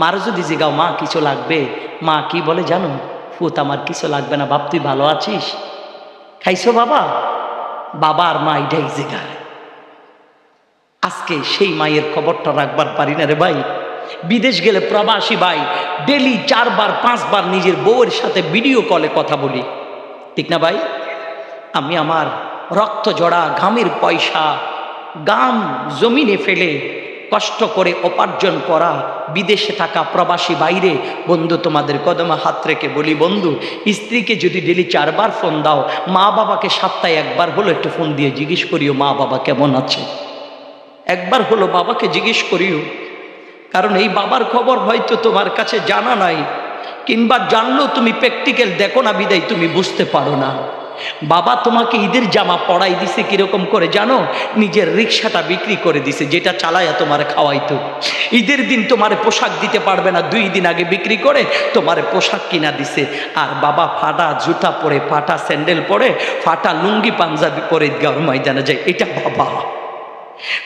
মার যদি জিগাও মা কিছু লাগবে, মা কি বলে জানো, ফুত আমার কিছু লাগবে না, বাপ তুই ভালো আছিস, খাইছো বাবা, বাবা আর মা এটাই জিগায়। আজকে সেই মায়ের খবরটা রাখবার পারি না রে ভাই। বিদেশ গেলে প্রবাসী ভাই ডেলি 4 বার 5 বার নিজের বউয়ের সাথে ভিডিও কলে কথা বলি, ঠিক না ভাই? আমি আমার রক্ত জড়া ঘামের পয়সা গাম জমিনে ফেলে কষ্ট করে উপার্জন করা বিদেশে থাকা প্রবাসী বাইরে বন্ধু, তোমাদের কদমে হাত রেখে বলি বন্ধু, স্ত্রীকে যদি ডেলি 4 বার ফোন দাও, মা বাবাকে সপ্তাহে 1 বার হলো একটু ফোন দিয়ে জিজ্ঞেস করিও মা বাবা কেমন আছে, 1 বার হলো বাবাকে জিজ্ঞেস করিও। কারণ এই বাবার খবর হয়তো তোমার কাছে জানা নাই, কিংবা জানলেও তুমি প্র্যাকটিক্যাল দেখো না বিদায় তুমি বুঝতে পারো না। বাবা তোমাকে ঈদের জামা পড়াই দিছে কিরকম করে জানো, নিজের রিক্সাটা বিক্রি করে দিছে, যেটা চালায়া তোমার খাওয়াইতো। ঈদের দিন তোমার পোশাক দিতে পারবে না, 2 দিন আগে বিক্রি করে তোমার পোশাক কিনা দিছে। আর বাবা ফাটা জুতা পরে, ফাটা স্যান্ডেল পরে, ফাটা লুঙ্গি পাঞ্জাবি পরে গাওয়ার ময়দানে যায়, এটা বাবা।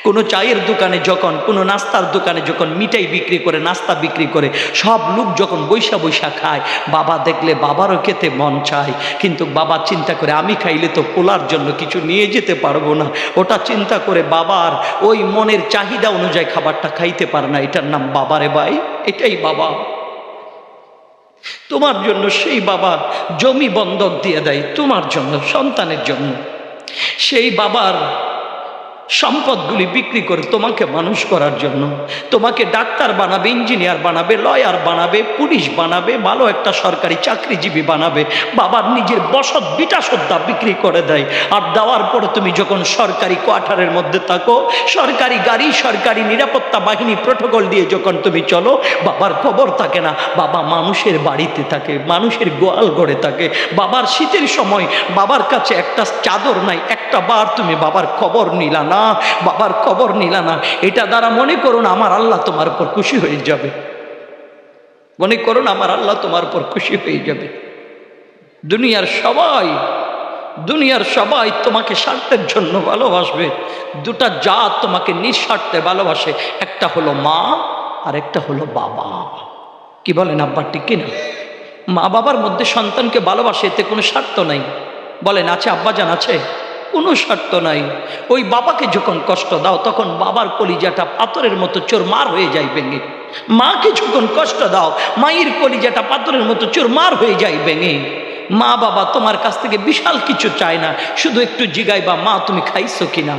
কোনো চায়ের দোকানে যখন, কোনো নাস্তার দোকানে যখন মিঠাই বিক্রি করে, নাস্তা বিক্রি করে, সব লোক যখন বৈশা বৈশা খায়, বাবা দেখলে বাবারও খেতে মন চায়, কিন্তু বাবা চিন্তা করে আমি খাইলে তো পোলার জন্য কিছু নিয়ে যেতে পারবো না, ওটা চিন্তা করে বাবার ওই মনের চাহিদা অনুযায়ী খাবারটা খাইতে পারে না। এটার নাম বাবারে ভাই, এটাই বাবা। তোমার জন্য সেই বাবা জমি বন্ধক দিয়ে দেয় তোমার জন্য, সন্তানের জন্য। সেই বাবার সম্পদগুলি বিক্রি করে তোমাকে মানুষ করার জন্য, তোমাকে ডাক্তার বানাবে, ইঞ্জিনিয়ার বানাবে, লয়ার বানাবে, পুলিশ বানাবে, ভালো একটা সরকারি চাকরিজীবী বানাবে। বাবার নিজের বসত বিটা সদ্যা বিক্রি করে দেয়। আর দেওয়ার পরে তুমি যখন সরকারি কোয়ার্টারের মধ্যে থাকো, সরকারি গাড়ি, সরকারি নিরাপত্তা বাহিনী প্রোটোকল দিয়ে যখন তুমি চলো, বাবার খবর থাকে না। বাবা মানুষের বাড়িতে থাকে, মানুষের গোয়াল ঘরে থাকে। বাবার শীতের সময় বাবার কাছে একটা চাদর নাই, একটা বার তুমি বাবার খবর নিলা না, বাবার খবর নিলা না। এটা দ্বারা মনে করুন আমার আল্লাহ তোমার উপর খুশি হয়ে যাবে, মনে করুন আমার আল্লাহ তোমার উপর খুশি হয়ে যাবে। দুনিয়ার সবাই তোমাকে স্বার্থের জন্য ভালোবাসবে, 2টা জাত তোমাকে নিঃস্বার্থে ভালোবাসে, একটা হলো মা আর একটা হলো বাবা। কি বলেন আব্বা, ঠিক কিনা? মা বাবার মধ্যে সন্তানকে ভালোবাসে, এতে কোনো স্বার্থ নাই। বলেন আছে আব্বাজান, আছে? কোনো স্বার্থ নাই। ওই বাবাকে যখন কষ্ট দাও তখন বাবার কলিজাটা পাথরের মতো চোরমার হয়ে যায় ভেঙে। মাকে যখন কষ্ট দাও মায়ের কলিজাটা পাথরের মতো চোরমার হয়ে যায় ভেঙে। মা বাবা তোমার কাছ থেকে বিশাল কিছু চায় না, শুধু একটু জিগাইবা মা তুমি খাইছো কিনা।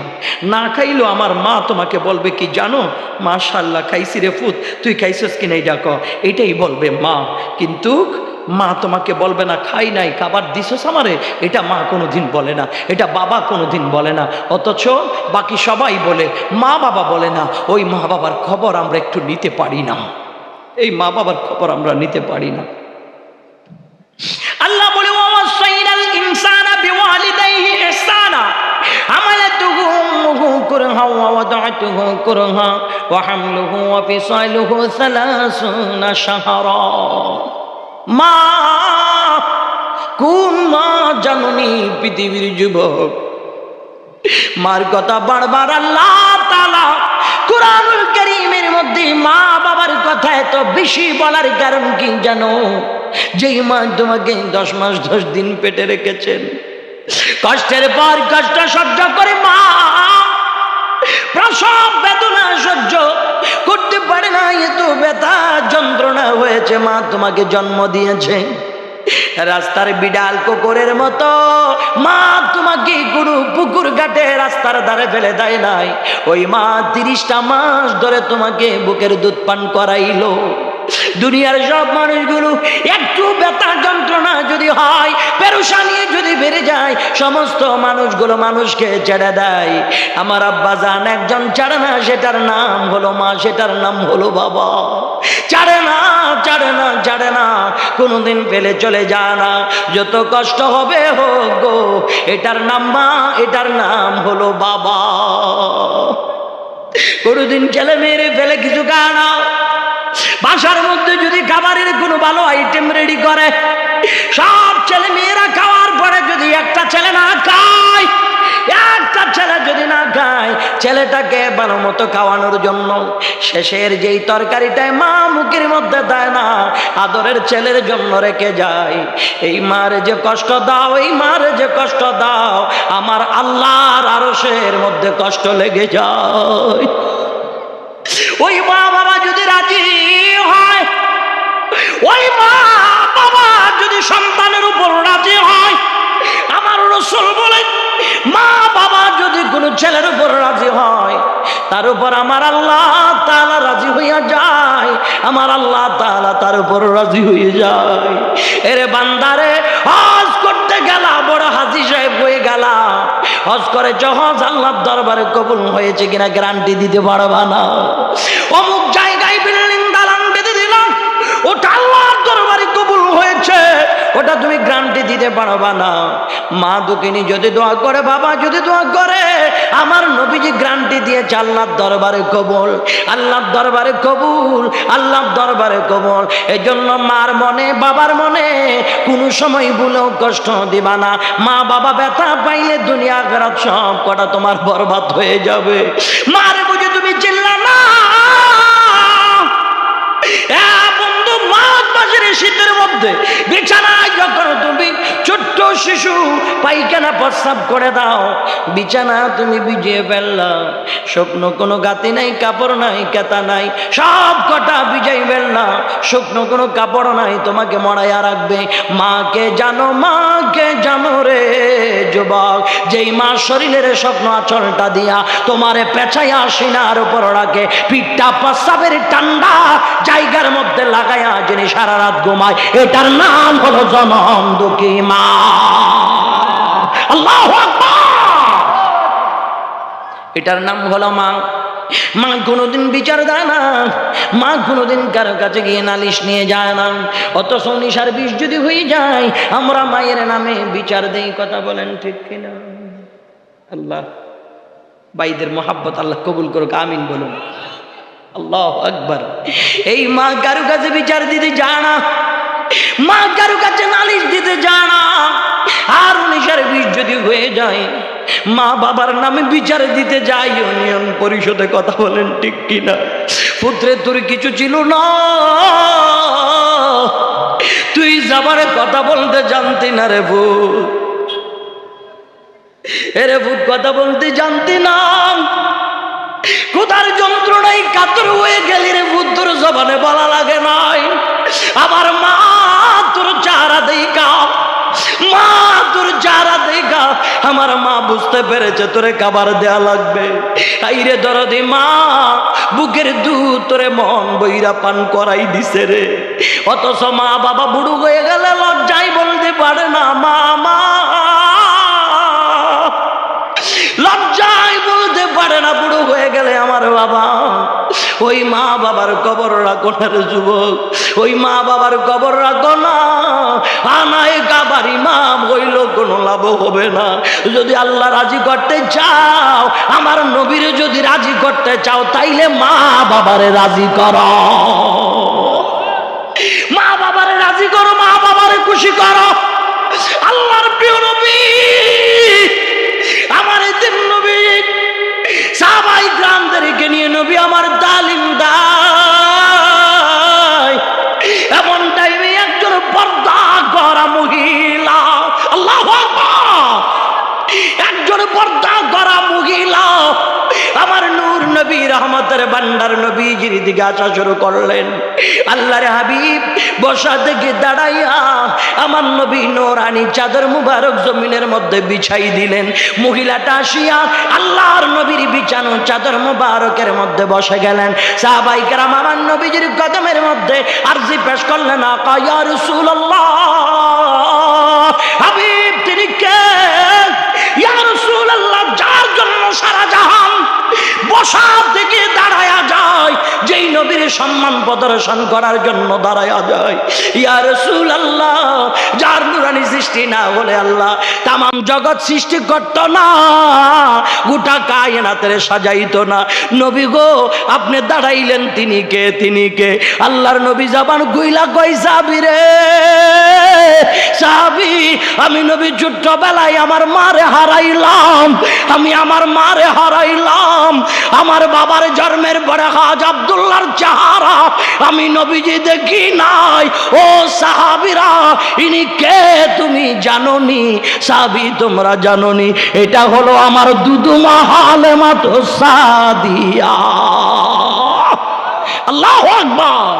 না খাইলেও আমার মা তোমাকে বলবে কি জানো, মাশাআল্লাহ খাইছি রে ফুত, তুই খাইছস কিনা এটা ক, এটাই বলবে মা। কিন্তু মা তোমাকে বলবে না খাই নাই, খাবার দিছস আমারে, এটা মা কোনোদিন বলে না, এটা বাবা কোনোদিন বলে না। অথচ বাকি সবাই বলে, মা বাবা বলে না। ওই মা বাবার খবর আমরা একটু নিতে পারি না, এই মা বাবার খবর আমরা নিতে পারি না। আল্লাহ বলে ওয়াসাইনাল ইনসানা বিওয়ালিদাইহি ইহসানা হামালাতুহু উম্মুহু কুরহা ওয়া ওয়াদাতুহু কুরহা ওয়া হামলুহু ওয়া ফিসালুহু 30 শাহরা। মা কোন মা জাননি পৃথিবীর যুবক? মার কথা বারবার আল্লাহ তাআলা কুরআনুল কারীমের মধ্যে মা বাবার কথা এত বেশি বলার কারণ কি জানো? যেই মা তোমাকে 10 মাস 10 দিন পেটে রেখেছেন, কষ্টের পর কষ্ট সহ্য করে মা প্রসব বেদনা সহ্য করতে পারে না, এত ব্যথা যন্ত্রণা হয়েছে, মা তোমাকে জন্ম দিয়েছে। রাস্তার বিড়াল কুকুরের মতো মা তোমাকে গরু পুকুর ঘাটে রাস্তার ধারে ফেলে দেয় নাই। ওই মা 30টা মাস ধরে তোমাকে বুকের দুধ পান করাইলো। দুনিয়ার সব মানুষগুলো একটু ব্যথা যন্ত্রণা যদি হয়, পেরেশানি যদি বেড়ে যায়, সমস্ত মানুষগুলো মানুষকে ছেড়ে দেয়। আমার আব্বা জান একজন ছাড়ে না, সেটার নাম হলো মা, সেটার নাম হলো বাবা। ছাড়ে না, ছাড়ে না, ছাড়ে না, কোনোদিন ফেলে চলে যায় না। যত কষ্ট হবে হোক গো, এটার নাম মা, এটার নাম হলো বাবা। কোনোদিন ছেলে মেয়েরে ফেলে কিছু খায় না। বাসার মধ্যে যদি খাবারের কোনো ভালো আইটেম রেডি করে, সব ছেলে মেয়েরা খাওয়ার পরে যদি একটা ছেলে না খায়, একটা ছেলে যদি না খায়, ছেলেটাকে ভালো মতো খাওয়ানোর জন্য শেষের যেই তরকারিটাই মা মুখের মধ্যে দেয় না, আদরের ছেলের জন্য রেখে যায়। এই মারে যে কষ্ট দাও, এই মারে যে কষ্ট দাও, আমার আল্লাহর আরশের মধ্যে কষ্ট লেগে যায়। ওই মা বাবা যদি রাজি হয়, ওই মা বাবা যদি সন্তানের উপর রাজি হয়, আমার রাসূল বলেন মা বাবা যদি কোনো ছেলের উপর রাজি হয়, তার উপর আমার আল্লাহ তাআলা রাজি হইয়া যায়, আমার আল্লাহ তাআলা তার উপর রাজি হয়ে যায়। এরে বান্দারে, হজ করতে গেলা, বড় হাজী সাহেব হয়ে গেলা, হজ করে হজ আল্লাহর দরবারে কবুল হয়েছে কিনা গ্যারান্টি দিতে পারবা না। অমুক জায়গায় বিল্ডিং দালান বেঁধে দিলাম, ওটা আল্লাহর দরবারে কবুল হয়েছে, ওটা তুমি গ্যারান্টি দিতে পারবা না। মা দুঃখিনী যদি দোয়া করে, বাবা যদি দোয়া করে, আমার নবীজি গ্যারান্টি দিয়েছে আল্লাহর দরবারে কবুল, আল্লাহর দরবারে কবুল, আল্লাহর দরবারে কবুল। এই জন্য মার মনে বাবার মনে কোনো সময় ভুলেও কষ্ট দিবা না। মা বাবা ব্যথা পাইলে দুনিয়া আখিরাত সব কটা তোমার বরবাদ হয়ে যাবে। মারে বুঝে তুমি চিল্লা না। বন্ধু, মাঘ মাসের শীতের মধ্যে বিছানায় যখন তুমি ছোট্ট শিশু পায়খানা প্রস্রাব করে দাও, বিছানা তুমি ভিজিয়ে ফেললা, শুকনো কোনো গাতি নাই, কাপড় নাই, কেতা নাই, সব কটা ভিজাই ফেললা, শুকনো কোনো কাপড় নাই, তোমাকে মড়াইয়া রাখবে। মাকে জানো, মাকে জানো রে যুবক, যেই মা শরীরের স্বপ্ন আঁচলটা দিয়া তোমারে পেঁচাইয়া সিনার উপর রাখে, পিঠটা প্রস্রাবের ঠান্ডা জায়গার মধ্যে লাগাইয়া যিনি সারা রাত ঘুমায়, এটার নাম হলো জনম দুঃখী মা। আল্লাহু আকবার। এটার নাম হলো মা। মা কোনোদিন বিচার দেয় না, মা কোনোদিন কারো কাছে গিয়ে নালিশ নিয়ে যায় না। অথচ 19-20 যদি হয়ে যায়, আমরা মায়ের নামে বিচার দেই। কথা বলেন ঠিক কিনা? আল্লাহ ভাইদের মোহাব্বত আল্লাহ কবুল করুক, আমিন বলুন। আল্লাহু আকবার। এই মা কারো কাছে বিচার দিতে যায় না, মা কারো কাছে নালিশ দিতে যায় না। আর 19-20 যদি হয়ে যায়, মা বাবার নামে বিচার দিতে যায় ইউনিয়ন পরিষদে। কথা বলেন ঠিক কিনা? পুত্রে তোর কিছু ছিল না, তুই যাবারে কথা বলতে জানতি না রে ভূত, এরে ভূত কথা বলতে জানতি না। কোথার যন্ত্রণায় কাতর হয়ে গেলি রে ভূত, তোর জবানে বলা লাগে নাই। আমার মা তোর চারা দেখা, মা তোর চারা দেখা, আমার মা বুঝতে পেরেছে তোরে খাবার দেয়া লাগবে। আইরে দরদি মা, বুকের দুধ তোরে মন বইরা পান করাই দিছে রে। অথচ মা বাবা বুড়ো হয়ে গেলে লজ্জায় বলতে পারে না মা, মা লজ্জায় বলতে পারে না বুড়ো হয়ে গেলে আমার বাবা। ওই মা বাবার কবর রাখো না রে যুবক, ওই মা বাবার কবর রাখো না। আনায় কাবার ইমাম হইল কোনো লাভ হবে না। যদি আল্লাহ রাজি করতে চাও, আমার নবীরে যদি রাজি করতে চাও, তাইলে মা বাবারে রাজি করো, মা বাবারে রাজি করো, মা বাবারে খুশি করো। আল্লাহর প্রিয় নবী আমার এতিম নবী সাহাবায়ে কিরামদেরকে নিয়ে নবী আমার তালিম দেয়। এমন টাইমে একজন পর্দা করা মহিলা, আল্লাহু আকবার, একজন পর্দা করা মহিলা আমার নূর নবী রহমতের ভান্ডার নবীজির দিকে আসা শুরু করলেন। আল্লাহর হাবিব বসা থেকে দাঁড়াইয়া আমার নবী নূরানি চাদর মুবারক জমিনের মধ্যে বিছাই দিলেন। মহিলাটা আসিয়া আল্লাহর নবীর বিছানো চাদর মুবারকের মধ্যে বসে গেলেন। সাহাবায়ে কেরাম আমার নবীজির কদমের মধ্যে আরজি পেশ করলেন, আকা ইয়া রাসূলুল্লাহ, হাবিব তিনি কে? ইয়া রাসূলুল্লাহ, যার জন্য সারা জাহান বসা থেকে দাঁড়ায়া যায়, যেই নবীর সম্মান প্রদর্শন করার জন্য দাঁড়ায়া যায়। ইয়া রাসূলুল্লাহ, যার নূরানি সৃষ্টি না হলে আল্লাহ তামাম জগৎ সৃষ্টি করতো না, গোটা কায়নাতের সাজাইতো না। নবী গো, আপনি দাঁড়াইলেন, তিনি কে? তিনি কে? আল্লাহর নবী জবান গুইলা কই, সাহাবী রে, সাহাবী, আমি নবী ছোট্টবেলায় আমার মারে হারাইলাম, আমি আমার মারে হারাইলাম। আমার বাবার জন্মের পরে হাজ আব্দুল্লাহর চেহারা আমি নবীজি দেখি নাই। ও সাহাবীরা, ইনি কে তুমি জানোনি? সাহাবী, তোমরা জানোনি? এটা হলো আমার দুদুমা হালেমা তো সাদিয়া। আল্লাহু আকবার,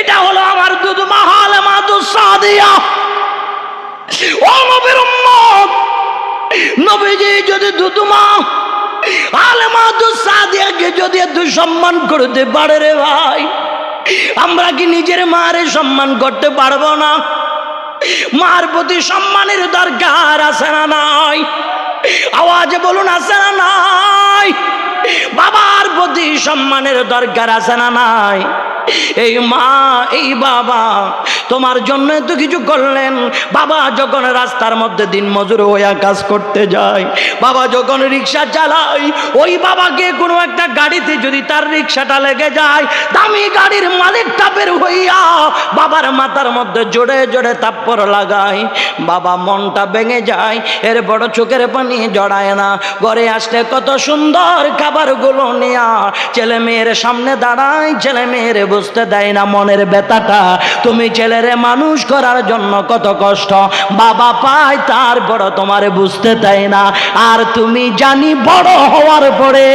এটা হলো আমার দুদুমা হালেমা তো সাদিয়া। ও নবীর উম্মত, নবীজি যদি দুদুমা হালেমা তো সাদিয়াকে যদি এত সম্মান করতে পারে রে ভাই, আমরা কি নিজের মারে সম্মান করতে পারবো না? মার প্রতি সম্মানের দরকার আছে না নাই? আওয়াজে বলুন, আছে না নাই? বাবার প্রতি সম্মানের দরকার আছে না নাই? এই মা, এই বাবা তোমার জন্য তো কিছু করলেন। বাবা যখন রাস্তার মধ্যে দিন মজুর হইয়া কাজ করতে যায়, বাবা যখন রিক্সা চালায়, ওই বাবাকে কোনো একটা গাড়িতে যদি তার রিক্সাটা লেগে যায়, দামি গাড়ির মালিকটা বের হইয়া বাবার মাথার মধ্যে জোরে জোরে থাপ্পড় লাগায়, বাবা মনটা ভেঙে যায়। এর বড় চোখের পানি জড়ায় না। ঘরে আসলে কত সুন্দর খাবারগুলো নিয়া ছেলে মেয়ের সামনে দাঁড়ায়, ছেলে মেয়ের বুঝতে দেয় না মনের ব্যথাটা। তুমি ছেলেরে মানুষ করার জন্য কত কষ্ট বাবা পায়, তারপর তোমার বুঝতে দেয় না। আর তুমি জানি বড় হওয়ার পরে,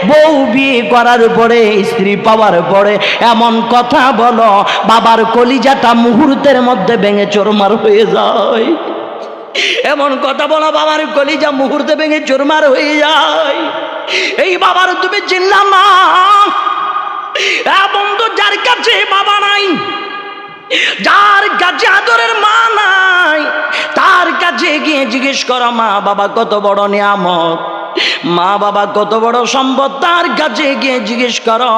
বউ বিয়ে করার পরে, স্ত্রী পাওয়ার পরে এমন কথা বলো, বাবার কলিজাটা মুহূর্তের মধ্যে ভেঙে চুরমার হয়ে যায়। এমন কথা বলো, বাবার কলিজা মুহূর্তে ভেঙে চুরমার হয়ে যায়। এই বাবার তুমি চিনলা না? বন্ধু, যার কাছে বাবা নাই, যার কাছে আদরের মা নাই, তার কাছে গিয়ে জিজ্ঞেস করো মা বাবা কত বড় নিয়ামত, মা বাবা কত বড় সম্পদ, তার কাছে গিয়ে জিজ্ঞেস করো।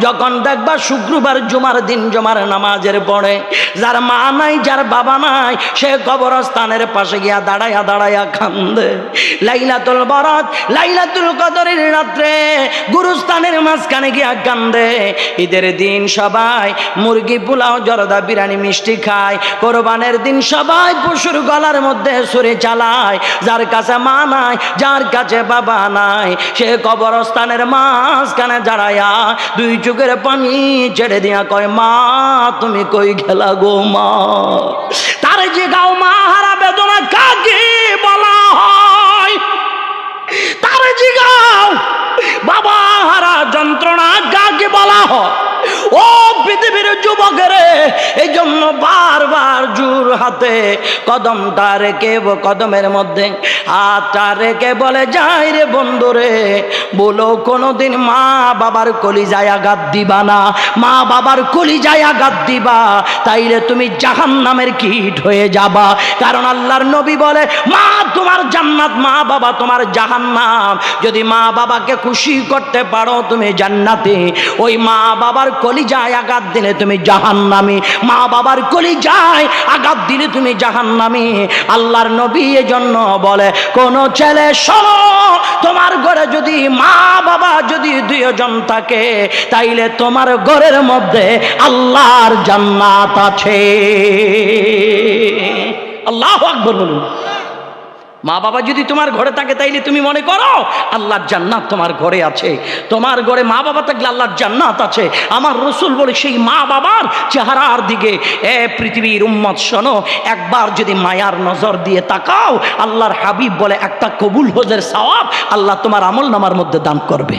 যখন দেখবা শুক্রবার জুমার দিন জুমার নামাজের পরে যার মা নাই, যার বাবা নাই, সে কবরস্থানের পাশে গিয়া দাঁড়াইয়া দাঁড়াইয়া কান্দে। লাইলাতুল বরাত, লাইলাতুল কদরের রাত্রে গুরুস্থানের মাঝখানে গিয়া কান্দে। ঈদের দিন সবাই মুরগি পোলাও জর্দা বিরিয়ানি মিষ্টি খায়, কোরবানের দিন সবাই পশুর গলার মধ্যে ছুরি চালায়। যার কাছে মা নাই, যার কাছে বাবা নাই, সে কবরস্থানের মাঝখানে দাঁড়ায়া দুই চোখের পানি ছেড়ে দিয়া কয়, মা তুমি কই গেলা গো মা? তার যে গাও মা হারা বেদনা কাকে বলা হয়? তার যে গাও বাবা হারা যন্ত্রণা কাকে বলা হয়? ও পৃথিবীর যুবকেরে, এই জন্য বারবার জোর হাতে কদমটা রেখে, কদমের মধ্যে হাতটা রেখে বলে যাই রে বন্ধু রে, বলো কোনোদিন মা বাবার কলিজায় আঘাত দিবা না। মা বাবার কলিজায় আঘাত দিবা, তাইলে তুমি জাহান্নামের কীট হয়ে যাবা। কারণ আল্লাহর নবী বলে, মা তোমার জান্নাত, মা বাবা তোমার জাহান্নাম। যদি মা বাবাকে খুশি করতে পারো তুমি জান্নাতে, ওই মা বাবার কলিজায় আঘাত দিলে তুমি জাহান্নামী। মা বাবার কলিজায় আঘাত দিলে তুমি জাহান্নামী। আল্লাহর নবী এজন্য বলে, কোন ছেলে শোনো, তোমার ঘরে যদি মা বাবা যদি দুইজন থাকে, তাইলে তোমার ঘরের মধ্যে আল্লাহর জান্নাত আছে। আল্লাহু আকবার বলুন। মা বাবা যদি তোমার ঘরে থাকে তাইলে তুমি মনে করো আল্লাহর জান্নাত তোমার ঘরে আছে। তোমার ঘরে মা বাবা থাকলে আল্লাহর জান্নাত আছে। আমার রাসূল বলে সেই মা বাবার চেহারার দিকে পৃথিবীর উম্মত শোনো, একবার যদি মায়ার নজর দিয়ে তাকাও, আল্লাহর হাবিব বলে একটা কবুল হজের সওয়াব আল্লাহ তোমার আমল নামার মধ্যে দান করবে।